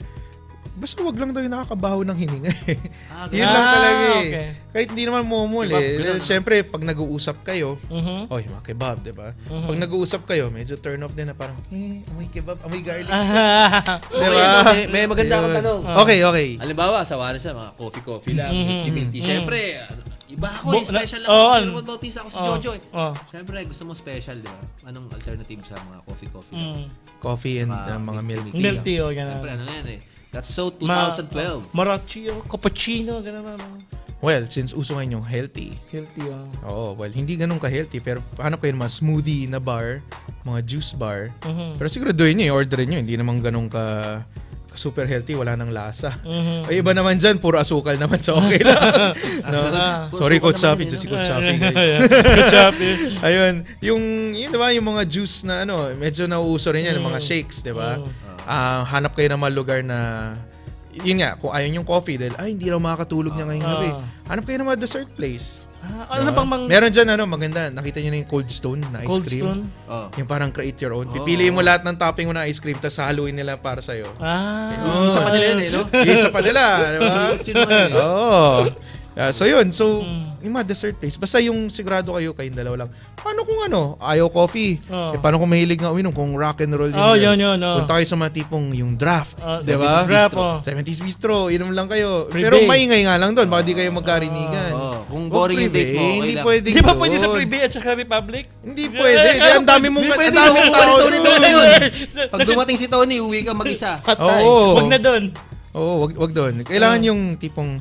basta wag lang daw yung nakakabaho ng hininga eh. Yun lang talaga eh. Okay. Kahit hindi naman momol eh. Siyempre, pag nag-uusap kayo, yung mga kebab, diba? Pag nag-uusap kayo, medyo turn off din na parang, amoy kebab, amoy garlic sauce. Diba? May maganda akong tanong. Okay. Halimbawa, sawa na siya, mga coffee lang, minty. Siyempre, iba ako special lang. Siyempre, bautista ako si Jojo eh. Siyempre, gusto mo special, diba? Anong alternative sa mga coffee lang? Coffee and mga milk tea. Milk tea, gano'n. Siyempre, yan eh. That's so 2012. Maracchio, cappuccino, gano'n. Well, since uso ngayon yung healthy. Well, hindi ganun ka-healthy. Pero hanap kayo ng mga smoothie na bar, mga juice bar. Pero siguraduhin nyo, orderin nyo. Hindi naman ganun ka super healthy, wala nang lasa. Ay, iba naman dyan, puro asukal naman, so okay lang. Sorry, Coach Shopee. Just si Coach Shopee, guys. Coach Shopee. Ayun, diba, yung mga juice na medyo nauuso rin yan, mga shakes, diba? Hanap kayo ng mga lugar na, yun nga, kung ayaw yung coffee, dahil, hindi raw makakatulog niya ngayong gabi. Hanap kayo ng mga dessert place. Meron dyan, maganda. Nakita niyo na yung Cold Stone na ice cream. Yung parang create your own. Pipiliin mo lahat ng topping mo na ice cream, tapos haluin nila para sa'yo. Yung sa Padilla yun eh, no? Yung sa Padilla, diba? So yun, yung mga dessert place, basta yung sigurado kayong dalawa lang. Paano kung ayaw coffee? Paano kung mahilig nga uminom, kung rock and roll yun. Punta kayo sa mga tipong yung draft, diba? 70s Bistro, inom lang kayo. Free pero bay. Maingay nga lang doon, baka di kayo magkarinigan. Kung boring yung date mo, hindi pwede. Di ba pwede sa Free Bay at saka Republic? Hindi pwede. Ang dami mong tao doon. Pag dumating si Tony, uwi ka mag-isa. Wag na doon. Wag doon. Kailangan yung tipong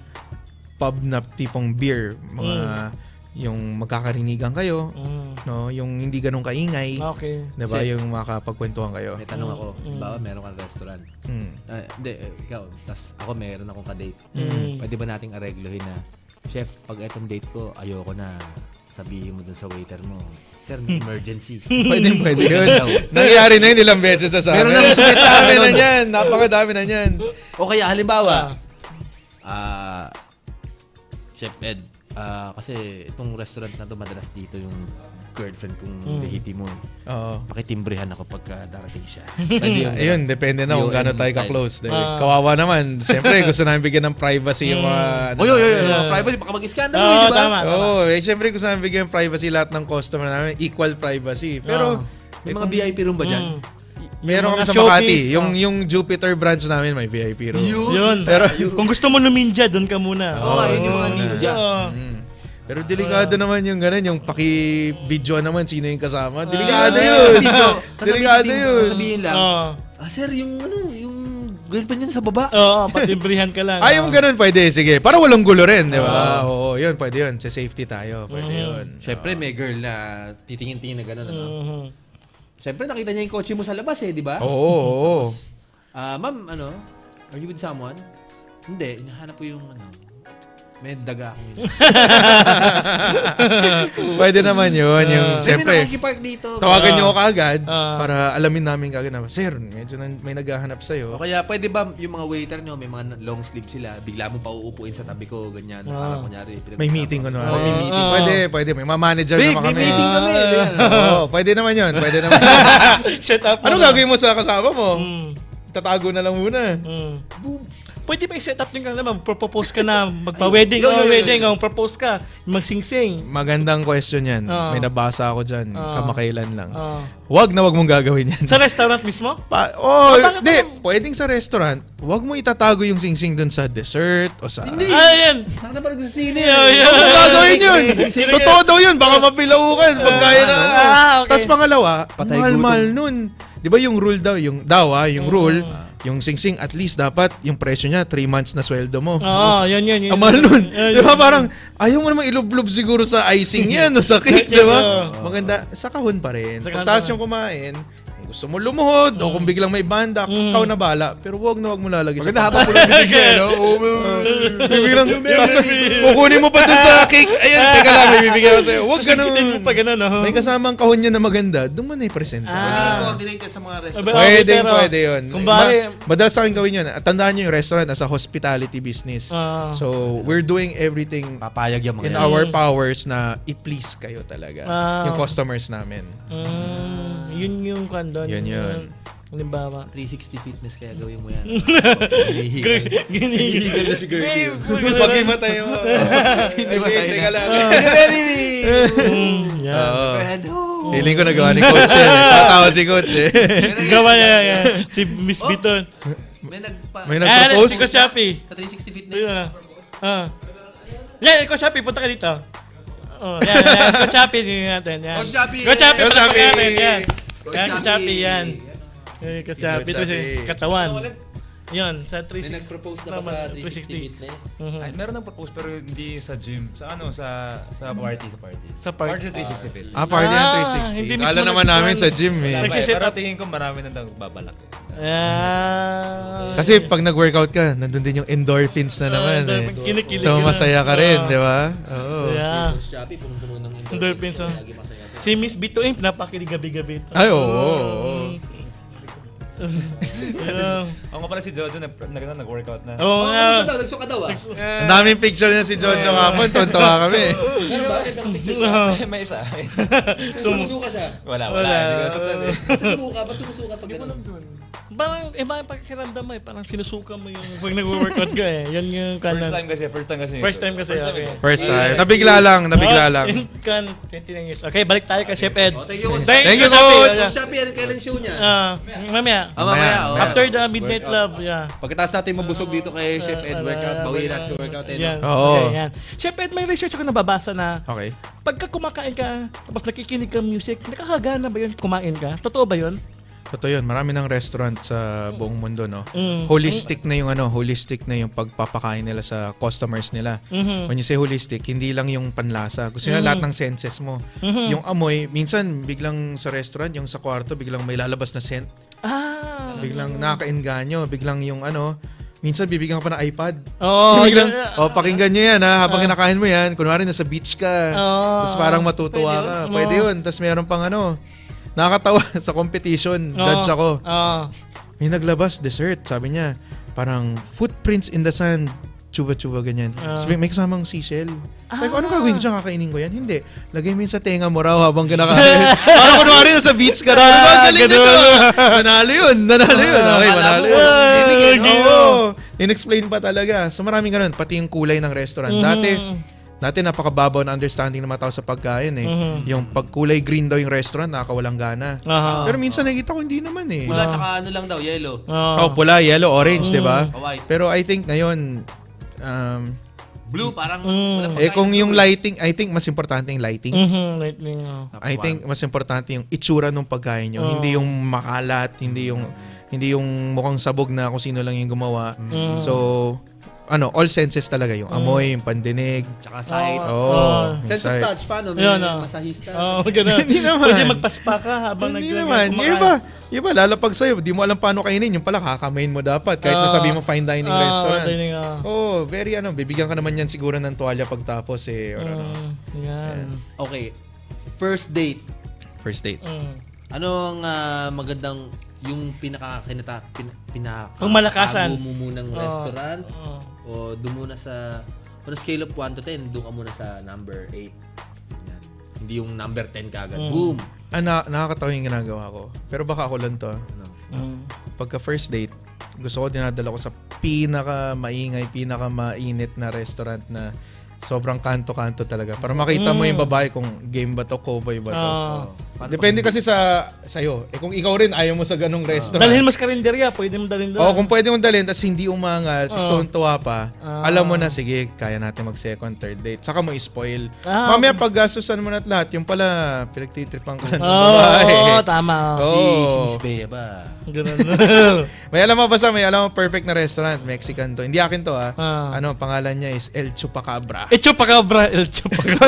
pub na tipong beer, mga yung magkakarinigan kayo, yung hindi ganun kaingay. Okay. Diba? Yung makakapagkwentuhan kayo. May tanong ako, bawa meron kang restaurant. Hindi, ikaw, tas ako meron akong ka-date. Pwede ba nating areglohin na, chef, pag etong date ko, ayoko na, sabihin mo dun sa waiter mo, sir, may emergency. Pwede yun. Nangyari na yun ilang beses sa amin. Meron na dami na yan. Napakadami na yan. O kaya, halimbawa, Chef Ed, kasi itong restaurant na to madalas dito yung girlfriend kong lehiti mo. Pakitimbrehan ako pagka darating siya. Ayun, depende na kung gaano tayo ka-close. Kawawa naman. Siyempre, gusto namin bigyan ng privacy yung mga... privacy, baka mag-scandal mo, di ba? Tama. Siyempre, gusto namin bigyan ng privacy lahat ng customer namin. Equal privacy. Pero... May mga VIP room ba dyan? Meron kami sa Makati. Yung Jupiter branch namin may VIP room. Yun. Pero kung gusto mo numinja, doon ka muna. Yun yung mga ninja. Pero delikado naman yung gano'n, yung paki-video naman sino yung kasama. Delikado yun. Delikado yun. Sabihin lang, sir, yung girlfriend yun sa baba. Patimbrihan ka lang. Yung gano'n pwede, sige. Para walang gulo rin, di ba? Oo, yun, pwede yun. Sa safety tayo, pwede yun. Siyempre, may girl na titingin-tingin na gano'n, siyempre, nakita niya yung kotse mo sa labas eh, di ba? Oo. Ma'am, are you with someone? Hindi, hinahanap ko yung may daga ako yun. Pwede naman yun. Yung, siyempre, nakikipark dito. Tawagan nyo ako kaagad para alamin namin kaagad na, sir, medyo may naghahanap sa'yo. O kaya, pwede ba yung mga waiter nyo, may mga long sleeve sila, bigla mo pauupuin sa tabi ko, ganyan. Parang kunyari. May meeting ko na. May meeting. Pwede. May manager naman kami. May meeting kami. Pwede naman yun. Set up. Anong gagawin mo sa kasama mo? Tatago na lang muna. Pwede ba i-set up din ka naman, propose ka na, magpa-wedding o propose ka, magsing-sing. Magandang question yan. May nabasa ako dyan, kamakailan lang. Wag na wag mong gagawin yan. Sa restaurant mismo? Hindi. Pwedeng sa restaurant, wag mo itatago yung sing-sing dun sa dessert o sa... Hindi! Ayan! Parang naparag sa sine. Wag mo gagawin yun! Totoo daw yun, baka mapilaukan pag kaya na. Okay. Tapos pangalawa, mahal-mahal nun. Di ba yung rule daw, yung rule, yung sing-sing, at least dapat yung presyo niya, 3 months na sweldo mo. Yun. Amal nun. Di ba parang, ayaw mo namang ilublob siguro sa icing yan o sa cake, di ba? Maganda, sa kahon pa rin. Pagtaas yung kumain, kung gusto mo lumuhod o kung biglang may banda, ikaw na bala. Pero wag mo lalagay sa kahon. Maganda habang mo lang bibigyan, no? Biglang, kukunin mo pa dun sa cake. Ayan, teka lang, may bibigyan ko sa'yo. Wag Sasakitin mo pa ganun. ganun, May kasamang kahon niya na maganda, doon mo na i-present. Coordinate sa mga restaurant. Pwede yun. Kung bakit... Madalas sa akin gawin yun. Tandaan nyo yung restaurant nasa hospitality business. So, we're doing everything Papayag yung mga in our powers na i-please kayo talaga. Yung customers namin. Yun yung kandon. Yun. Halimbawa. 360 fitness kaya gawin mo yan. Ginihigal na si Gertie. Pag-imatay mo. Hindi ba tayo Teka lang. Feeling ko nagawa ni Coach eh. Tatawa si Coach eh. Gawa niya si Miss Biton. May nag-propose? Si Coach Chappy. Sa 360 fitness. Yan, Coach Chappy, punta ka dito. Yan, Coach Chappy natin. Coach Chappy! Coach Chappy, Coach punta ka Chappy! natin. Yan. Coach Coach Chappy, yan. Coach Chappy, ito si katawan. Yun, sa 360. May nag-propose na ba sa 360 fitness? Ay, meron ng propose pero hindi sa gym. Sa party. Sa party. Party 360 fit. Party ng 360. hindi Kala mismo naman namin sa gym eh. Nagsiset Pero up. tingin ko marami nang babalak. Kasi pag nag-workout ka, nandun din yung endorphins na naman eh. Kinikilig So ka na. masaya ka rin, di ba? Oo. Yeah. Coach Chappy, punong-puno ng Endorphins. Lagi masaya. Si Miss Bito yung pinapakilig gabi-gabi. Ay, oo. Ako nga pala si Jojo, nag-workout na. Oo nga. Nagsuka daw ah. Ang daming picture niya si Jojo kapon, tontawa kami. Pero bakit ang picture siya? May isa. Sumusuka siya. Wala. Hindi ko nasundan eh. Ba't sumusuka pag gano'n? Parang iba yung pakikiramdam mo eh. Parang sinusuka mo yung pag nag-workout ka eh. Yan yung First kanan. time kasi. Okay. First time. Nabigla lang. Kan 29 years. Okay, balik tayo kay Chef Ed. Thank you, Coach. Thank you, Chappy. Coach. Coach Chappy, kailan show niya? Mamaya. Mamaya. After the Midnight Club, yeah. Pagkatapos natin mabusog dito kay Chef Ed workout, bawiin natin yung workout. Yan. Oo. Yan. Chef Ed, may research ako nababasa na Okay. pagka kumakain ka, tapos nakikinig ka music, nakakagana ba yun kumain ka? Totoo ba yun? Totoo yun. Marami ng restaurant sa buong mundo, no? Holistic na yung pagpapakain nila sa customers nila. When you say holistic, hindi lang yung panlasa. Gusto nila lahat ng senses mo. Yung amoy, minsan biglang sa restaurant, yung sa kwarto, biglang may lalabas na scent. Biglang nakakainganyo, biglang yung minsan bibigyan ka pa ng iPad. Biglang, pakinggan nyo yan ha, habang kinakain mo yan. Kunwari nasa beach ka. Tapos parang matutuwa ka. Pwede yun. Tapos meron pang nakakatawa sa competition. Judge ako. May naglabas dessert. Sabi niya, parang footprints in the sand. Chuba-chuba, ganyan. So, may kasamang seashell. Sabi ko, anong gagawin ko dyan? Kakainin ko yan? Hindi. Lagay mo yun sa tenga mo raw habang kinakain. Parang kunwari nasa beach ka raw. Galing nito. Nanalo yun. Okay, manalo yun. In-explain pa talaga. So maraming ganun. Pati yung kulay ng restaurant. Dati napakababaw na understanding ng mga tao sa pagkain eh. Yung pagkulay green daw yung restaurant, nakakawalang gana. Pero minsan nakikita ko hindi naman eh. Pula tsaka lang daw, yellow. Pula, yellow, orange, di ba? White. Pero I think ngayon, Blue, parang wala kung yung lighting, I think mas importante yung lighting. Lighting. I think mas importante yung itsura ng pagkain nyo. Hindi yung makalat, hindi yung mukhang sabog na kung sino lang yung gumawa. So, all senses talaga. Yung amoy, yung pandinig. Tsaka sight. Sense of touch, paano? May masahista. Ganun. Hindi naman. Pwede magpaspa ka habang Hindi naman. Yung iba, lalapag sa'yo. Di mo alam paano kainin. Yung pala, kakamain mo dapat. Kahit nasabi mo fine dining restaurant. Very bibigyan ka naman yan siguro ng tuwalya pagtapos eh. Or Yan. Okay. First date. Anong magandang yung Pangmalakasan mo munang restaurant o doon muna sa on a scale of 1 to 10 doon ka muna sa number 8. Yan. Hindi yung number 10 kagad. Boom. Nakakatawa yung ginagawa ko. Pero baka ako lang to. Pagka first date, gusto ko dinadala ko sa pinaka-maingay, pinaka-mainit na restaurant na sobrang kanto-kanto talaga. Para makita mo yung babae kung game ba to, cowboy ba to. Depende kasi sa'yo. Kung ikaw rin ayaw mo sa ganong restaurant. Dalhin mo sa karinderya, pwede mo dalhin doon. Kung pwede mong dalhin, tapos hindi umangal, tapos tuwan-tuwa pa, alam mo na, sige, kaya natin mag-second, third date. Saka mo i-spoil. Mamaya paggastusan mo na at lahat, yung pala, pinagtitripan ka na ng babae. Tama. Si Miss Bea ba? Ganun. may alam mo perfect na restaurant, Mexican to. Hindi akin to pangalan niya is El Chupacabra. El Chupacabra.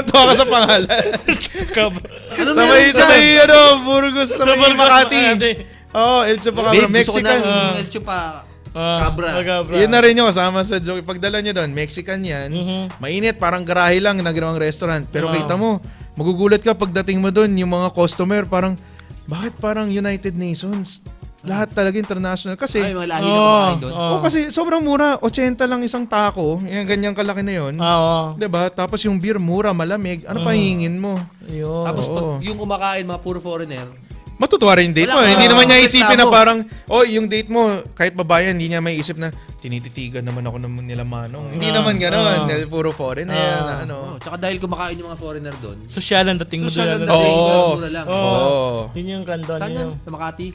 Tuwa ka sa pangalan. El Chupacabra. Sabay, Burgos, sa may Makati. El Chupacabra. Mexican. El Chupacabra. Yun na rin yung kasama sa joke. Pagdala nyo doon, Mexican yan. Mainit, parang garahe lang na ginawang restaurant. Pero kita mo, magugulat ka pagdating mo doon, yung mga customer parang, bakit parang United Nations? Lahat talaga international. Kasi, mga lahi na kumakain doon. Kasi sobrang mura. 80 lang isang taco. Yung ganyang kalaki na yun. Diba? Tapos yung beer, mura, malamig. Ano pa hihingin mo? Tapos pag yung kumakain, mga puro foreigner, matutuwa rin yung date mo. Hindi naman niya isipin na parang, yung date mo, kahit babae, hindi niya may isip na, tinititigan naman ako naman nila manong. Hindi naman gano'n. Puro foreigner. Tsaka dahil kumakain yung mga foreigner doon. Social ang dating mo doon. Social ang dating, mura lang. Yun yung kandon. Saan yan? Sa Makati?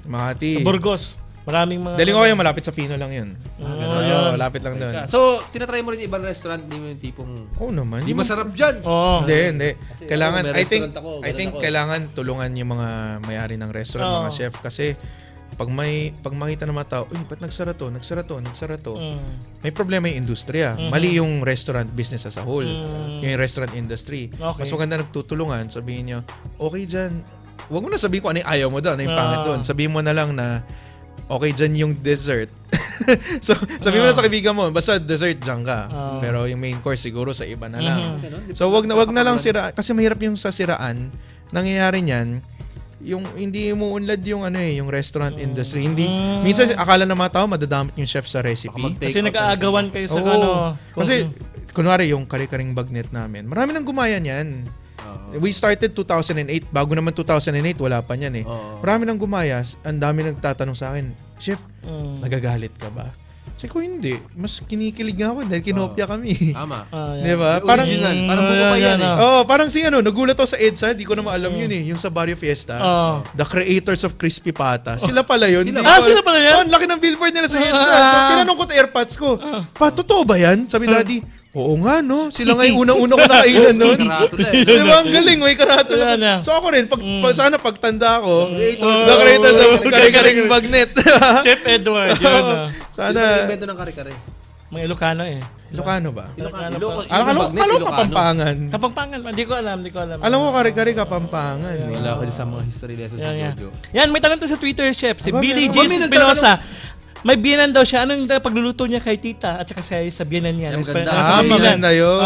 Sa Burgos. Maraming mga... Daling ko kayo, malapit sa Pino lang yun. Malapit lang doon. So, tinatry mo rin yung ibang restaurant, hindi mo yung tipong... naman. Hindi masarap dyan. Hindi. Kailangan, I think kailangan tulungan yung mga may-ari ng restaurant, mga chef. Kasi, pag makita ng mga tao, ba't nagsara to? May problema yung industriya. Mali yung restaurant business as a whole. Yung restaurant industry. Mas maganda nagtutulungan, sabihin nyo, okay dyan. Huwag mo na sabihin kung ano yung ayaw mo doon, ano yung pangit doon. Sabihin mo na lang na, okay dyan yung dessert. So, sabihin mo na sa kaibigan mo, basta dessert dyan ka. Pero yung main course siguro sa iba na lang. So, wag na lang siraan. Kasi mahirap yung sa siraan. Nangyayari niyan, yung hindi mo unlad yung yung restaurant industry. Minsan akala ng mga tao madadamot yung chef sa recipe. Kasi nag-aagawan kayo sa Kasi, kunwari yung kare-karing bagnet namin, marami nang gumaya niyan. We started 2008. Bago naman 2008, wala pa niyan Marami nang gumayas. Ang dami nagtatanong sa akin, Chef, nagagalit ka ba? Sabi ko, hindi. Mas kinikilig nga ako dahil kinopya kami. Tama. Diba? Parang original. Parang buko pa yan parang nagulat ako sa EDSA. Hindi ko naman alam yun yung sa Barrio Fiesta. The creators of Crispy Pata. Sila pala yun. Sila pala yan? Laki ng billboard nila sa EDSA. So, tinanong ko sa AirPods ko, totoo ba yan? Sabi Daddy, oo nga, no? Sila nga yung unang-una ko nakainan nun. Diba? Ang galing, may karatula. So ako rin, sana pagtanda ko, the creators of kare-karing bagnet. Chef Edward, yun. Sana. Invento ng kare-kare. Mga Ilocano Ilocano ba? Ilocano Kapampangan. Kapampangan, hindi ko alam. Alam ko kare-kare Kapampangan. Wala ko sa mga history lessons sa Jojo. Yan, may tanong to sa Twitter, Chef. Si Billy J. Espinosa. May biyanan daw siya. Anong pagluluto niya kay tita at saka sa biyanan niya? Maganda yun.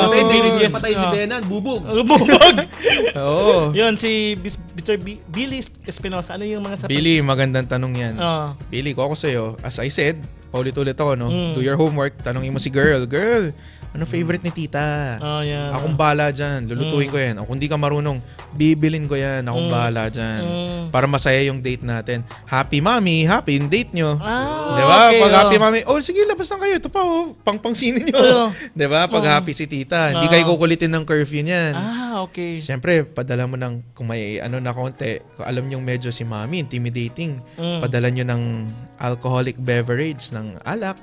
Patay si biyanan, bubog. Bubog! Oo. Yun, si Mr. Billy Espinosa. Ano yung mga Billy, magandang tanong yan. Billy, ko ako sa'yo. As I said, paulit-ulit ako, no? Do your homework. Tanongin mo si girl. Girl, ano favorite ni tita? Akong bahala dyan. Lulutuin ko yan. O kung di ka marunong, bibilin ko yan. Akong bahala dyan. Para masaya yung date natin. Happy mommy, happy yung date nyo. Diba? Pag happy mommy, sige, labas lang kayo. Ito pa, pang-pangsinin nyo. Diba? Pag happy si tita, hindi kayo kukulitin ng curfew niyan. Okay. Siyempre, padala mo ng, kung may na konti, kung alam nyo medyo si mommy, intimidating, padala nyo ng alcoholic beverage, ng alak.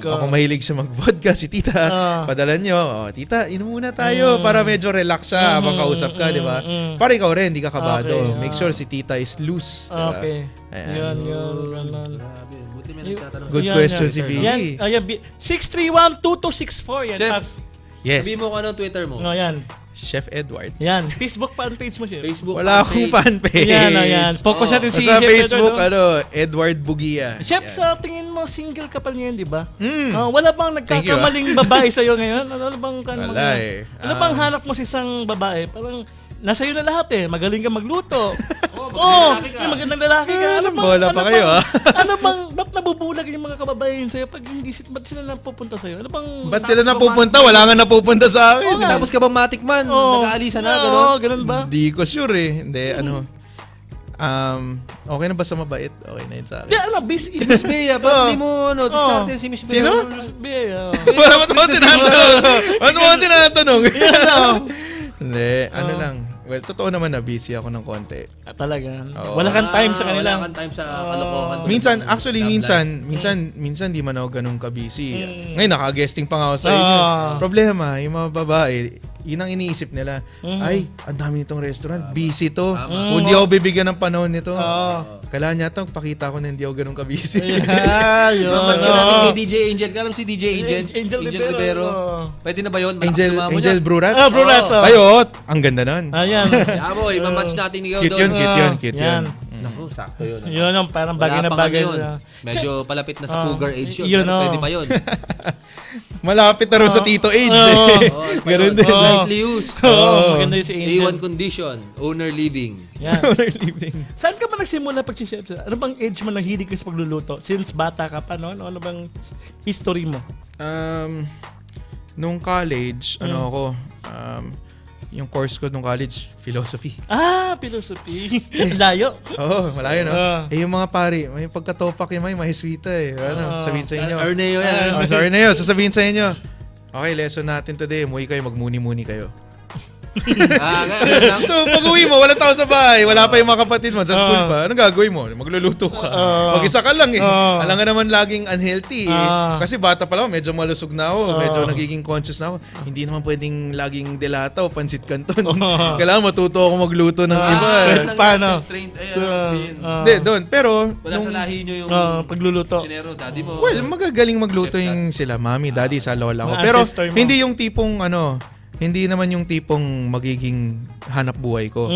O kung mahilig siya mag-vodka, si tita, padala nyo, tita, inom muna tayo para medyo relax siya habang kausap ka, di ba? Para ikaw rin, di ka kabado. Make sure si tita is loose. Diba? Okay. Ayan. Yun. Good question si Billy. 631-2264. Yan, Chef, yes. sabi mo kung ano Twitter mo. Yan. Chef Edward. Yan. Facebook fan page mo, Chef. Wala akong fan page. Yan. Focus natin si Chef Facebook, Edward. Edward Bugia. Chef, sa tingin mo, single ka pa ngayon, di ba? Wala bang nagkakamaling babae sa'yo ngayon? Ano bang hanap mo sa isang babae? Parang, nasa iyo na lahat Magaling ka magluto. Magandang lalaki ka. Bola pa kayo, ba't nabubulag yung mga kababayan sa'yo? Ba't sila napupunta sa'yo? Ba't sila napupunta? Wala nga napupunta sa akin. Tapos ka bang matikman? Nag-aalisa na, gano'n? Ganun ba? Hindi ko sure Hindi, Okay na ba sa mabait? Okay na yun sa akin. Si Miss Bea, ba't hindi mo, diskarte si Miss Bea? Sino? Miss Bea. Wala ba tinatanong? Ano mo tinatanong? Hindi, lang. Well, totoo naman na busy ako ng konti. Talaga? Wala kang time sa kanila? Wala kang time sa kalokohan. Minsan di man ako ganun ka-busy. Ngayon, naka-guesting pa nga ako sa inyo. Problema, yung mga babae, yun ang iniisip nila. Ay, ang dami nitong restaurant. Busy to. Kung di ako bibigyan ng panahon nito. Kailangan niya ito, pakita ko na hindi ako ganun ka-busy. Mamatyo natin kay DJ Angel. Alam si DJ Angel Rivero. Pwede na ba yun? Angel Brurats? Brurats. Ayot! Ang ganda nun. Ayan. Boy, mamatch natin ikaw doon. Cute yun. Naku, sakto yun. Yun, parang bagay na bagay. Medyo palapit na sa cougar age yun. Pwede pa yun. Malapit na rin sa Tito age. Ganun din. Lightly use. Maganda yung si Angel. A1 condition. Owner living. Owner living. Saan ka ba nagsimula pag-chef? Ano bang age mo nang hilig ka sa pagluluto? Since bata ka pa, no? Ano bang history mo? Nung college, yung course ko nung college, philosophy. Philosophy. Layo. Malayo, no? Yung mga pari, may pagkatopak yung may sweeta eh. Sabihin sa inyo. Arneo yan. Arneo, sasabihin sa inyo. Okay, lesson natin today. Umuwi kayo, magmuni-muni kayo. So, pag-uwi mo, walang tao sa bahay. Wala pa yung mga kapatid mo sa school pa. Anong gagawin mo? Magluluto ka. Mag-isa ka lang eh. Alam nga naman laging unhealthy eh. Kasi bata pa lang, medyo malusog na ako. Medyo nagiging conscious na ako. Hindi naman pwedeng laging delata o pansit canton. Kailangan matuto ako magluto ng iba. Paano? Hindi, doon. Pero, wala sa lahi nyo yung pagluluto. Sinero, daddy mo. Well, magagaling magluto yung sila, mami, daddy, sa lola ko. Pero, hindi yung tipong hindi naman yung tipong magiging hanap buhay ko.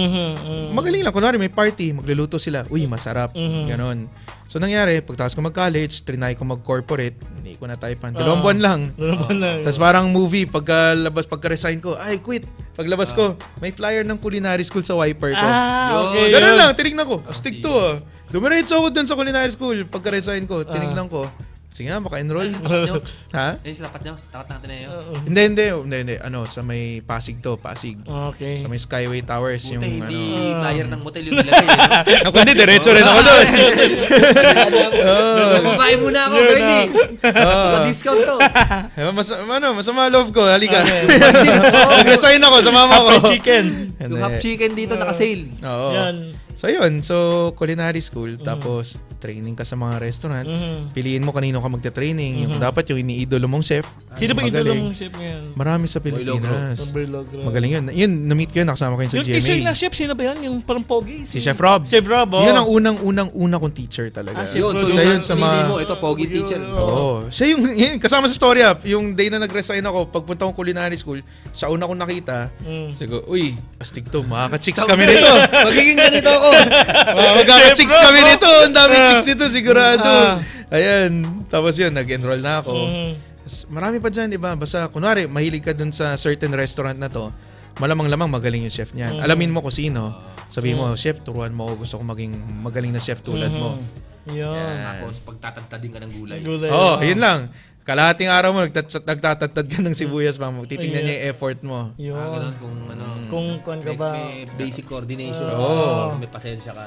Magaling lang. Kunwari may party, magluluto sila. Uy, masarap. Ganon. So nangyari, pagtapos ko mag-college, trinay ko mag-corporate, hindi ko na typean. 2 buwan lang. Tapos parang movie, pagka-resign ko, ay, quit. Paglabas ko, may flyer ng culinary school sa wiper ko. Okay. Ganon lang, tinignan ko. Astig to. Dumiretso ako dun sa culinary school. Pagka-resign ko, tinignan ko. Sige nga, maka-enroll. Ha? Tapat nyo? Tapat natin na yun? Hindi. Sa may Pasig to, Pasig. Okay. Sa may Skyway Towers. Yung hindi flyer ng motel yung nilagay. Ako hindi, diretso rin ako doon. Babae muna ako, Bernie. Discount to. Masama loob ko. Halika. Nag-resign ako sa mama ko. Yung half chicken dito, naka-sale. Oo. So yun, culinary school, tapos training ka sa mga restaurant. Piliin mo kanino ka magte-training. Dapat yung iniidolo mong chef. Sino ba idolo mong chef ngayon? Marami sa Pilipinas. Magaling yun. Yun, na-meet ko yun, nakasama ko yun sa GMA. Yung teacher na chef, sino ba yun? Yung parang pogi? Si Chef Rob. Chef Rob, Yun ang unang kong teacher talaga. Yun, so yun sa mga... mo, ito, pogi teacher. Oo. Siya yung kasama sa story yung day na nag-resign ako, pagpunta kong culinary school, siya una kong nakita. Sigo, uy, astig to, makaka-chicks kami nito. Magiging ganito ako. Magkaka-chicks kami nito. Ang daming chicks nito, sigurado. Ayan. Tapos yun, nag-enroll na ako. Marami pa dyan, diba? Basta, kunwari, mahilig ka dun sa certain restaurant na to, malamang-lamang magaling yung chef niyan. Alamin mo kung sino. Sabihin mo, chef, turuan mo ako. Gusto ko maging magaling na chef tulad mo. Tapos, pagtatatadin ka ng gulay. Yun lang. Kalahating araw mo, nagtatatad ka ng sibuyas, titingnan niya yung effort mo. Ganun kung ka ba? May basic coordination. May pasensya ka.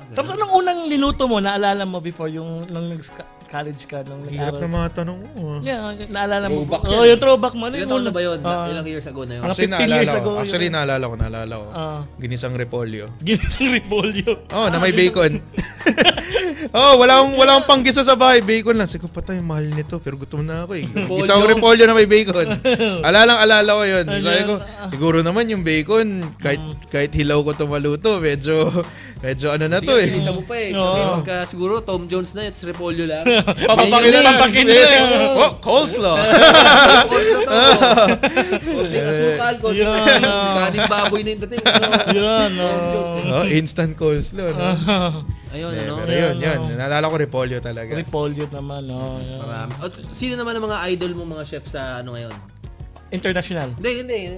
Tapos anong unang linuto mo, naalala mo before yung nung nag-college ka, nung hirap nag-aral? na mga tanong mo. Naalala mo. Throwback yung throwback mo. Ilang taon na ba yun? Ilang years ago na yun? Actually, naalala ko. Ginisang repolyo. Ginisang repolyo? Na may bacon. Wala akong panggisa sa bahay. Bacon lang. Sige, patay, mahal nito. Pero gutom na ako eh. Isang repolyo na may bacon. Alala ko yun. Sabi ko, siguro naman yung bacon, kahit hilaw ko ito maluto, medyo ano na to eh. Isa mo pa eh. Kami magka siguro Tom Jones na, it's repolyo lang. Papakin na. Coleslaw. Coleslaw to. Konting asukal, konting kaning baboy na yung dating. Instant coleslaw. Ayun, Pero yun. Naalala ko repolyo talaga. Repolyo naman, Marami. Sino naman ang mga idol mo, mga chef sa ano ngayon? International? Hindi.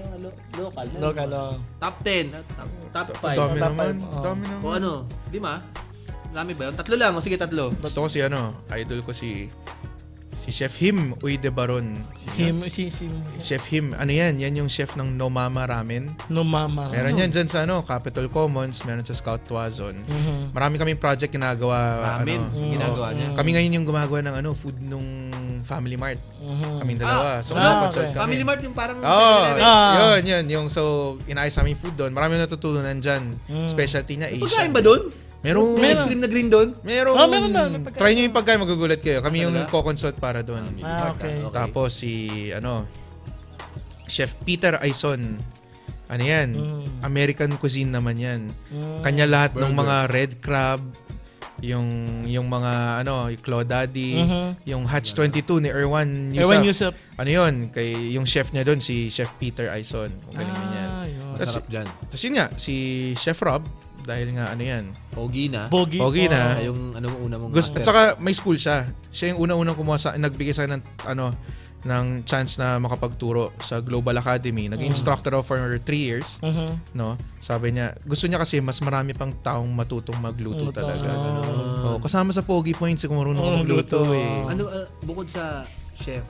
Local. Top 10. Top 5. Dami naman. O ano? Di ba? Dami ba yun? 3 lang. Sige, 3. Gusto ko idol ko si Si Chef Him Uydebaron. Chef Him. Ano yan? Yan yung chef ng No Mama Ramen. No Mama. Meron yan dyan sa Capitol Commons. Meron sa Scout Tuazon. Marami kaming project ginagawa. Ramen. Ginagawa niya. Kami ngayon yung gumagawa ng food nung Family Mart. Kaming dalawa. So, okay. Family Mart yung parang... Yun. Yung inaayos namin food doon. Marami natutunan dyan. Specialty niya Asian. Pagkain ba doon? Meron ice cream na green doon? Meron doon. Try nyo yung pagkain, magugulat kayo. Kami yung co-consult para doon. Okay. Tapos Chef Peter Aison. Ano yan? American cuisine naman yan. Kanya lahat ng mga red crab, yung mga yung Claudaddy, yung Hatch 22 ni Erwan Yusuf. Ano yun? Yung chef niya doon, si Chef Peter Aison. Galing yan. Masarap dyan. Tapos yun nga, si Chef Rob, dahil nga Pogi na. Yung una mong At saka may school siya. Siya yung una-unang nagbigay sa ng chance na makapagturo sa Global Academy. Nag-instructor ako for 3 years. No? Sabi niya, gusto niya kasi mas marami pang taong matutong magluto talaga. Kasama sa Pogi Points kung marunong magluto bukod sa chef,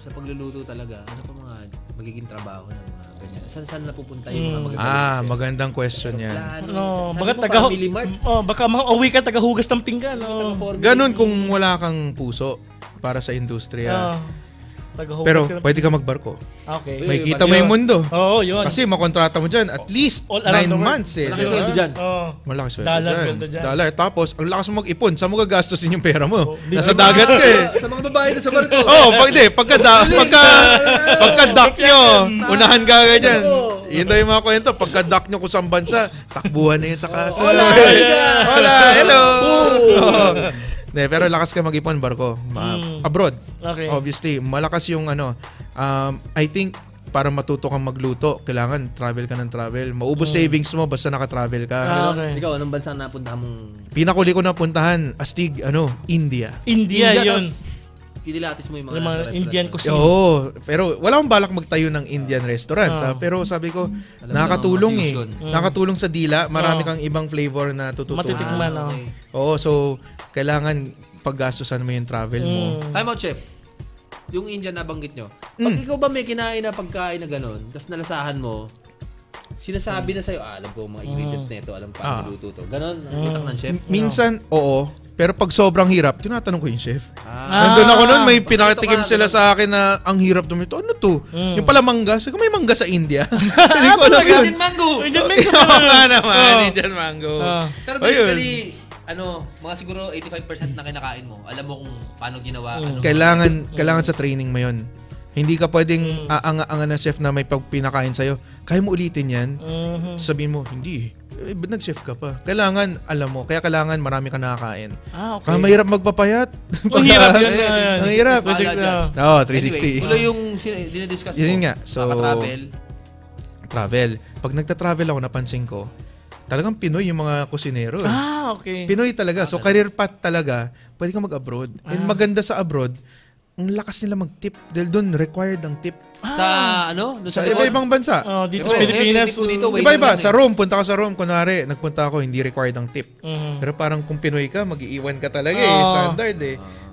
sa pagluluto talaga, ano pa mga magiging trabaho ng mga ganyan? Saan napupunta yung mga magagawin? Magandang question yan. Baka mauwi ka tagahugas ng pinggan. Ganun kung wala kang puso para sa industriya. Pero pwede ka magbarko. Okay. May kita mo yung mundo. Oo, yun. Kasi makontrata mo dyan at least 9 months Malaki sweldo dyan. Malaki sweldo dyan. Dollar. Tapos, ang lakas mo mag-ipon. Saan mo gagastusin yung pera mo? Nasa dagat ka Sa mga babae na sa barko. Pagka-dock nyo, unahan ka ganyan. Yun daw yung mga kwento. Pagka-dock nyo kung saan bansa, takbuhan na yun sa kasa. Hola! Hello! Pero lakas ka mag-ipon barko. Abroad. Okay. Obviously, malakas yung I think para matuto kang magluto, kailangan travel ka ng travel. Maubos savings mo basta naka-travel ka. Okay. Ikaw, anong bansa napuntahan mong... Pinakuli ko napuntahan, astig, India. India yun. Kinilatis mo yung mga Indian cuisine. Oo, pero wala akong balak magtayo ng Indian restaurant. Pero sabi ko, nakakatulong nakakatulong sa dila. Marami kang ibang flavor na tututunan. Matitikman. Oo, so kailangan paggastusan mo yung travel mo. Time out, chef. Yung Indian na banggit nyo. Pag ikaw ba may kinain na pagkain na gano'n, tapos nalasahan mo, sinasabi na sa'yo, alam ko mga ingredients na ito, alam pa niluto to. Ganon ang utak ng chef? Minsan, oo. Pero pag sobrang hirap, tinatanong ko yung chef. Nandun ako noon, may pinakatikim sila sa akin na ang hirap naman ito. Ano to? Yung pala mangga. Sabi ko, may mangga sa India. Hindi ko alam yun. Indian mango! Indian mango. Pero basically, mga siguro 85% na kinakain mo, alam mo kung paano ginawa. Kailangan sa training mo yun. Hindi ka pwedeng aanga-anga ng chef na may pinakain sa'yo. Kaya mo ulitin yan. Sabihin mo, hindi. Ba't nag-chef ka pa? Kailangan, alam mo. Kaya kailangan marami ka nakakain. Okay. Kaya mahirap magpapayat. Ang hirap yun. Ang hirap. 360. Anyway, tuloy yung dinidiscuss mo. Yun nga. So, travel. Pag nagta-travel ako, napansin ko, talagang Pinoy yung mga kusinero. Okay. Pinoy talaga. So, career path talaga. Pwede ka mag-abroad. And maganda sa abroad, ang lakas nila mag-tip. Dahil doon, required ang tip. Sa Sa iba-ibang bansa. Dito sa Pilipinas. Iba-iba. Sa Rome, punta ka sa Rome. Kunwari, nagpunta ako, hindi required ang tip. Pero parang kung Pinoy ka, mag-iiwan ka talaga standard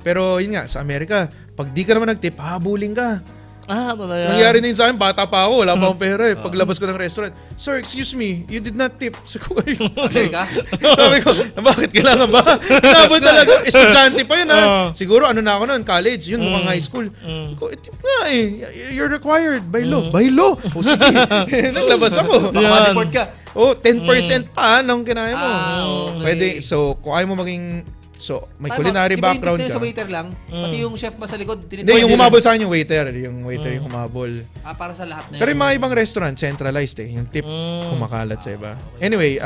Pero yun nga, sa Amerika, pag di ka naman nag-tip, habulin ka. Talaga. Nangyari na yun sa akin, bata pa ako, wala pa akong pera Paglabas ko ng restaurant, sir, excuse me, you did not tip. Sabi ko, sabi ko, bakit kailangan ba? Inabot talaga, estudyante pa yun Siguro, na ako noon, college, yun, mukhang high school. Sabi ko, tip nga you're required by law. By law? O sige, naglabas ako. Baka-report ka. 10% pa nung kinaya mo. Okay. Pwede, so, kung ayaw mo maging... So, may culinary background ka. Sa waiter lang? Pati yung chef ba sa likod? Hindi, yung humabol sa akin yung waiter. Yung waiter yung humabol. Para sa lahat na yun. Pero yung mga ibang restaurant, centralized Yung tip, kumakalat sa iba. Anyway,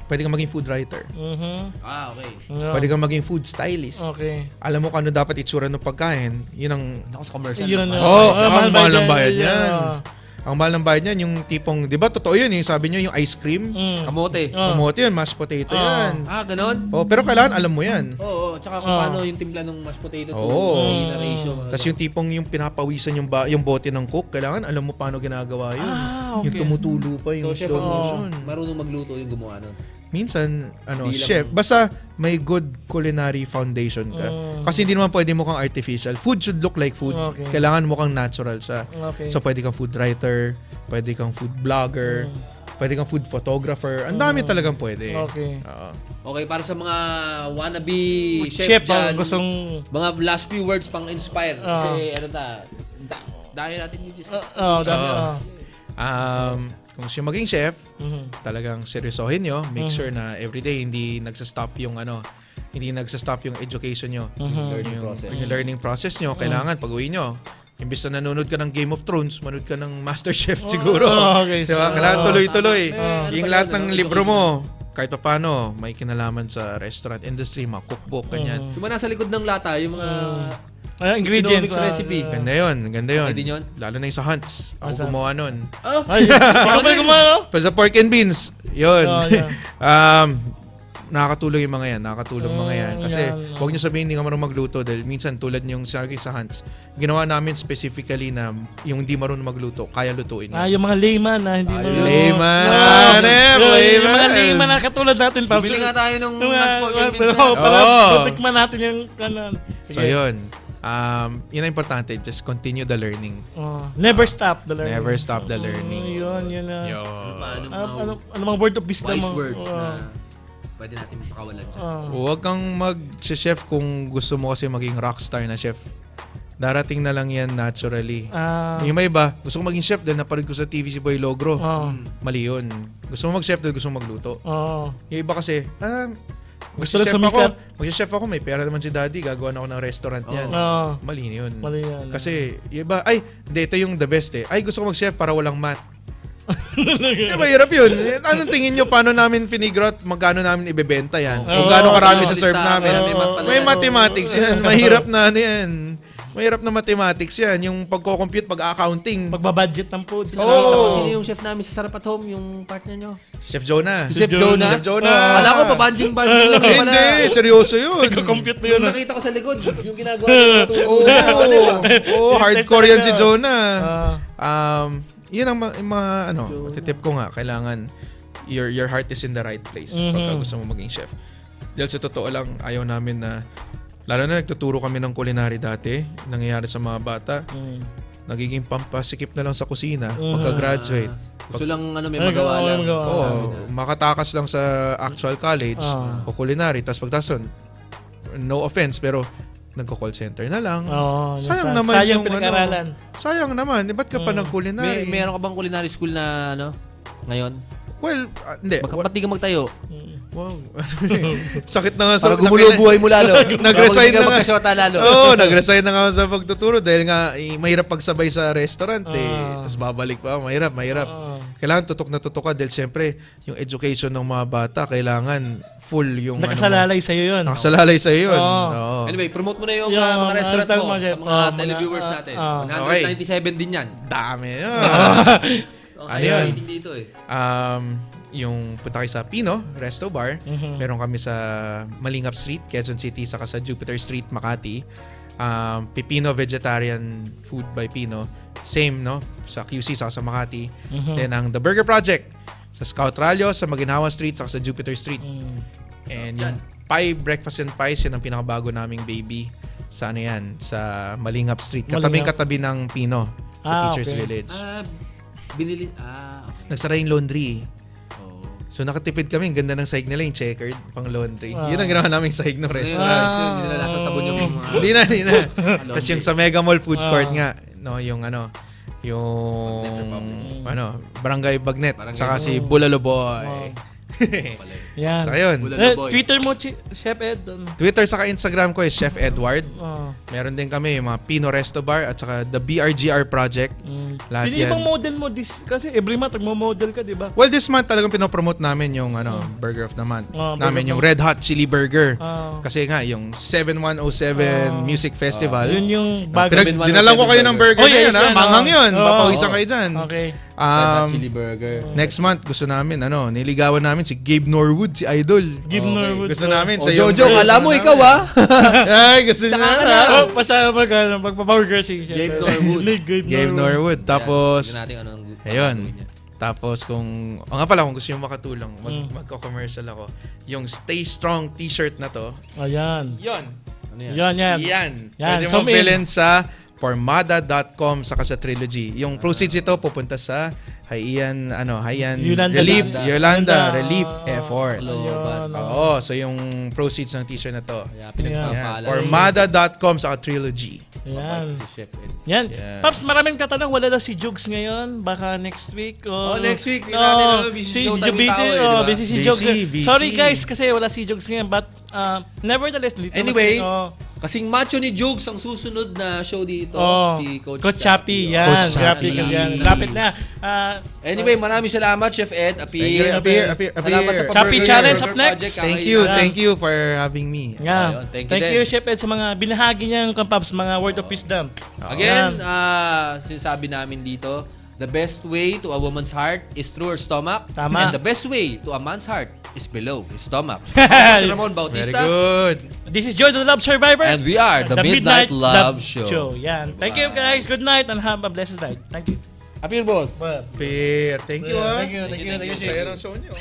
pwede kang maging food writer. Okay. Pwede kang maging food stylist. Okay. Alam mo kung ano dapat itsura ng pagkain. Yun ang... Ako sa commercial. ang mahal ng bayad yan. Ang mahal ng bayad niyan, yung tipong, di ba, totoo yun sabi niyo yung ice cream. Kamote. Kamote yun, mashed potato yan. Ganon? Pero kailangan alam mo yan. Oo, tsaka kung paano yung timpla ng mashed potato na ratio. Tapos yung tipong yung pinapawisan yung bote ng cook, kailangan alam mo paano ginagawa yun. Okay. Yung tumutulo pa yung So, chef, slow motion. marunong magluto yung gumawa nun. minsan, chef, basta may good culinary foundation ka. Kasi hindi naman pwede mukhang artificial. Food should look like food. Okay. Kailangan mukhang natural siya. Okay. So, pwede kang food writer, pwede kang food blogger, pwede kang food photographer. Ang dami talagang pwede. Okay. Okay, para sa mga wannabe chef dyan, mga last few words pang inspire. Kasi, dahil natin yung kung siya maging chef, talagang seryosohin nyo. Make sure na everyday hindi nagsastop yung education nyo. Yung learning process nyo. Kailangan pag-uwi nyo. Imbis na nanonood ka ng Game of Thrones, manood ka ng MasterChef siguro. Okay, diba? Kailangan tuloy-tuloy. Yung lahat ng libro mo, kahit pa paano, may kinalaman sa restaurant industry, mga cookbook, ganyan. Yung mga nasa likod ng lata, yung mga ingredients recipe. Ganda yun. Lalo na yung sa Hunts. Ako gumawa nun. Ako ba gumawa? Sa pork and beans. Yun. Nakakatulong yung mga yan. Kasi huwag nyo sabihin hindi ka marunong magluto dahil minsan tulad yung sa Hunts, ginawa namin specifically na yung hindi marunong magluto, kaya lutuin. Yung mga layman na hindi marunong. Layman. Yung mga layman na katulad natin. Bibili nga tayo ng Hunts pork and beans na. Tikman natin yung So yun. Yun ang importante. Just continue the learning. Never stop the learning. Never stop the learning. Yun na. Ano mga word of wisdom mo? Wise words na pwede natin pakawalan dyan. Huwag kang mag-chef kung gusto mo kasi maging rockstar na chef. Darating na lang yan naturally. Yung may iba, gusto ko maging chef dahil napanood ko sa TV si Boy Logro. Mali yun. Gusto mo mag-chef dahil gusto mo magluto. Yung iba kasi, gusto na sumikat. Mag-chef ako, may pera naman si daddy, gagawa na ako ng restaurant yan. Mali yun. Mali yan. Kasi, yung iba, ito yung the best eh. Gusto ko mag-chef para walang math. Mahirap yun. Anong tingin nyo, paano namin finigure out, magkano namin ibebenta yan? Kung gaano karami sa serve namin. May mathematics yan. Mahirap na yan. Mahirap na mathematics yan. Yung pagko-compute, pag-accounting. Pagbabudget ng food. Sino yung chef namin sa Sarap at Home, yung partner nyo? Chef Jonah. Chef Jonah. Alam ko, pabanjing lang. Hindi, seryoso yun. Nagko-compute mo yun. Nakita ko sa likod, yung ginagawa niya. Hardcore yan si Jonah. Yun ang mga tip ko nga, kailangan your heart is in the right place pagka gusto mo maging chef. Dahil sa totoo lang, ayaw namin na, lalo na nagtuturo kami ng culinary dati, nangyayari sa mga bata, nagiging pampasikip na lang sa kusina pagka-graduate. Gusto lang may magawa lang. Makatakas lang sa actual college o culinary, tapos pagtason, no offense, pero nagko-call center na lang. Sayang naman yung pinag-aralan. Sayang naman. Ba't ka pa nag-culinary? Meron ka bang culinary school na ngayon? Well, hindi. Ba't di ka magtayo? Wow. Sakit na nga sa... Para gumulo buhay mo lalo. Nag-resign na nga. Magkasyota lalo. Nag-resign na nga sa pagtuturo dahil nga mahirap pagsabay sa restaurant Tapos babalik pa. Mahirap. Kailangan tutok na tutok ka dahil syempre yung education ng mga bata kailangan full yung... Nakasalalay sa'yo yun. Anyway, promote mo na yung mga restaurant mo sa mga televiewers natin. 197 din yan. Dami yun. Ano yun? Dito Yung punta kayo sa Pino Resto Bar. Meron kami sa Malingap Street, Quezon City, saka sa Jupiter Street, Makati. Pipino Vegetarian Food by Pino. Same, no? Sa QC, saka sa Makati. Then ang The Burger Project sa Scout Rallo, sa Maginhawa Street, saka sa Jupiter Street. And yung Pie, Breakfast and Pies, yun ang pinakabago naming baby. Sa sa Malingap Street. Katabi ng Pino. Sa Teachers Village. Binili, nagsara yung laundry. So nakatipid kami, ang ganda ng sahig nila, yung checkered pang laundry. Yun ang ginawa naming sahig ng restaurant. Hindi nila nasa sabon yung Hindi na. Tapos yung sa Mega Mall food court nga, yung Barangay Bagnet, saka si Bulalo Boy. Yan. Saka yun. Twitter mo, Chef Ed. Twitter saka Instagram ko is Chef Edward. Meron din kami yung mga Pino Resto Bar at saka the BRGR Project. Sino ibang model mo? Kasi every month magmo-model ka, di ba? Well, this month talagang pinopromote namin yung Burger of the Month. Namin yung Red Hot Chili Burger. Kasi nga, yung 7107 Music Festival. Yun yung bago. Dinalang ko kayo ng burger na yun. Manghang yun. Papawisan kayo dyan. Okay. Red Hot Chili Burger. Next month, gusto namin, niligawan namin si Gabe Norwood, si Idol. Gabe Norwood. Gusto namin sa yung... Jojo, alam mo ikaw Ay, gusto niya. Pasama magpapower si Gabe Norwood. Gabe Norwood. Tapos, ayun. Tapos kung gusto nyo makatulong, magko-commercial ako. Yung Stay Strong t-shirt na to. Ayan. Yan. Yan. Pwede mo bilhin sa Pormada.com saka sa Trilogy. Yung proceeds ito pupunta sa Haiyan Yolanda Relief Effort. Oo, so yung proceeds ng t-shirt na to. Pormada.com saka Trilogy. Yan. Paps, maraming tatanong, wala na si Jugs ngayon. Baka next week. Next week. Busy si Jugs. Sorry guys, kasi wala si Jugs ngayon. But nevertheless, anyway, kasing macho ni Jugs ang susunod na show dito. Si Coach Chappy. Yan. Lapit na. Anyway, maraming salamat, Chef Ed. Appear. Salamat sa Chappy Challenge up next. Thank you for having me. Yeah. Thank you, Chef Ed, sa mga binahagi niyang Paps, mga word of wisdom. Again, sinasabi namin dito, the best way to a woman's heart is through her stomach. Tama. And the best way to a man's heart is below his stomach. Ako si Ramon Bautista. Very good. This is Joy the Love Survivor. And we are the Midnight Love Show. Yan. Thank you guys. Good night and have a blessed night. Thank you. Appear, boss. Appear. Thank you. Thank you. Saya ng show niyo.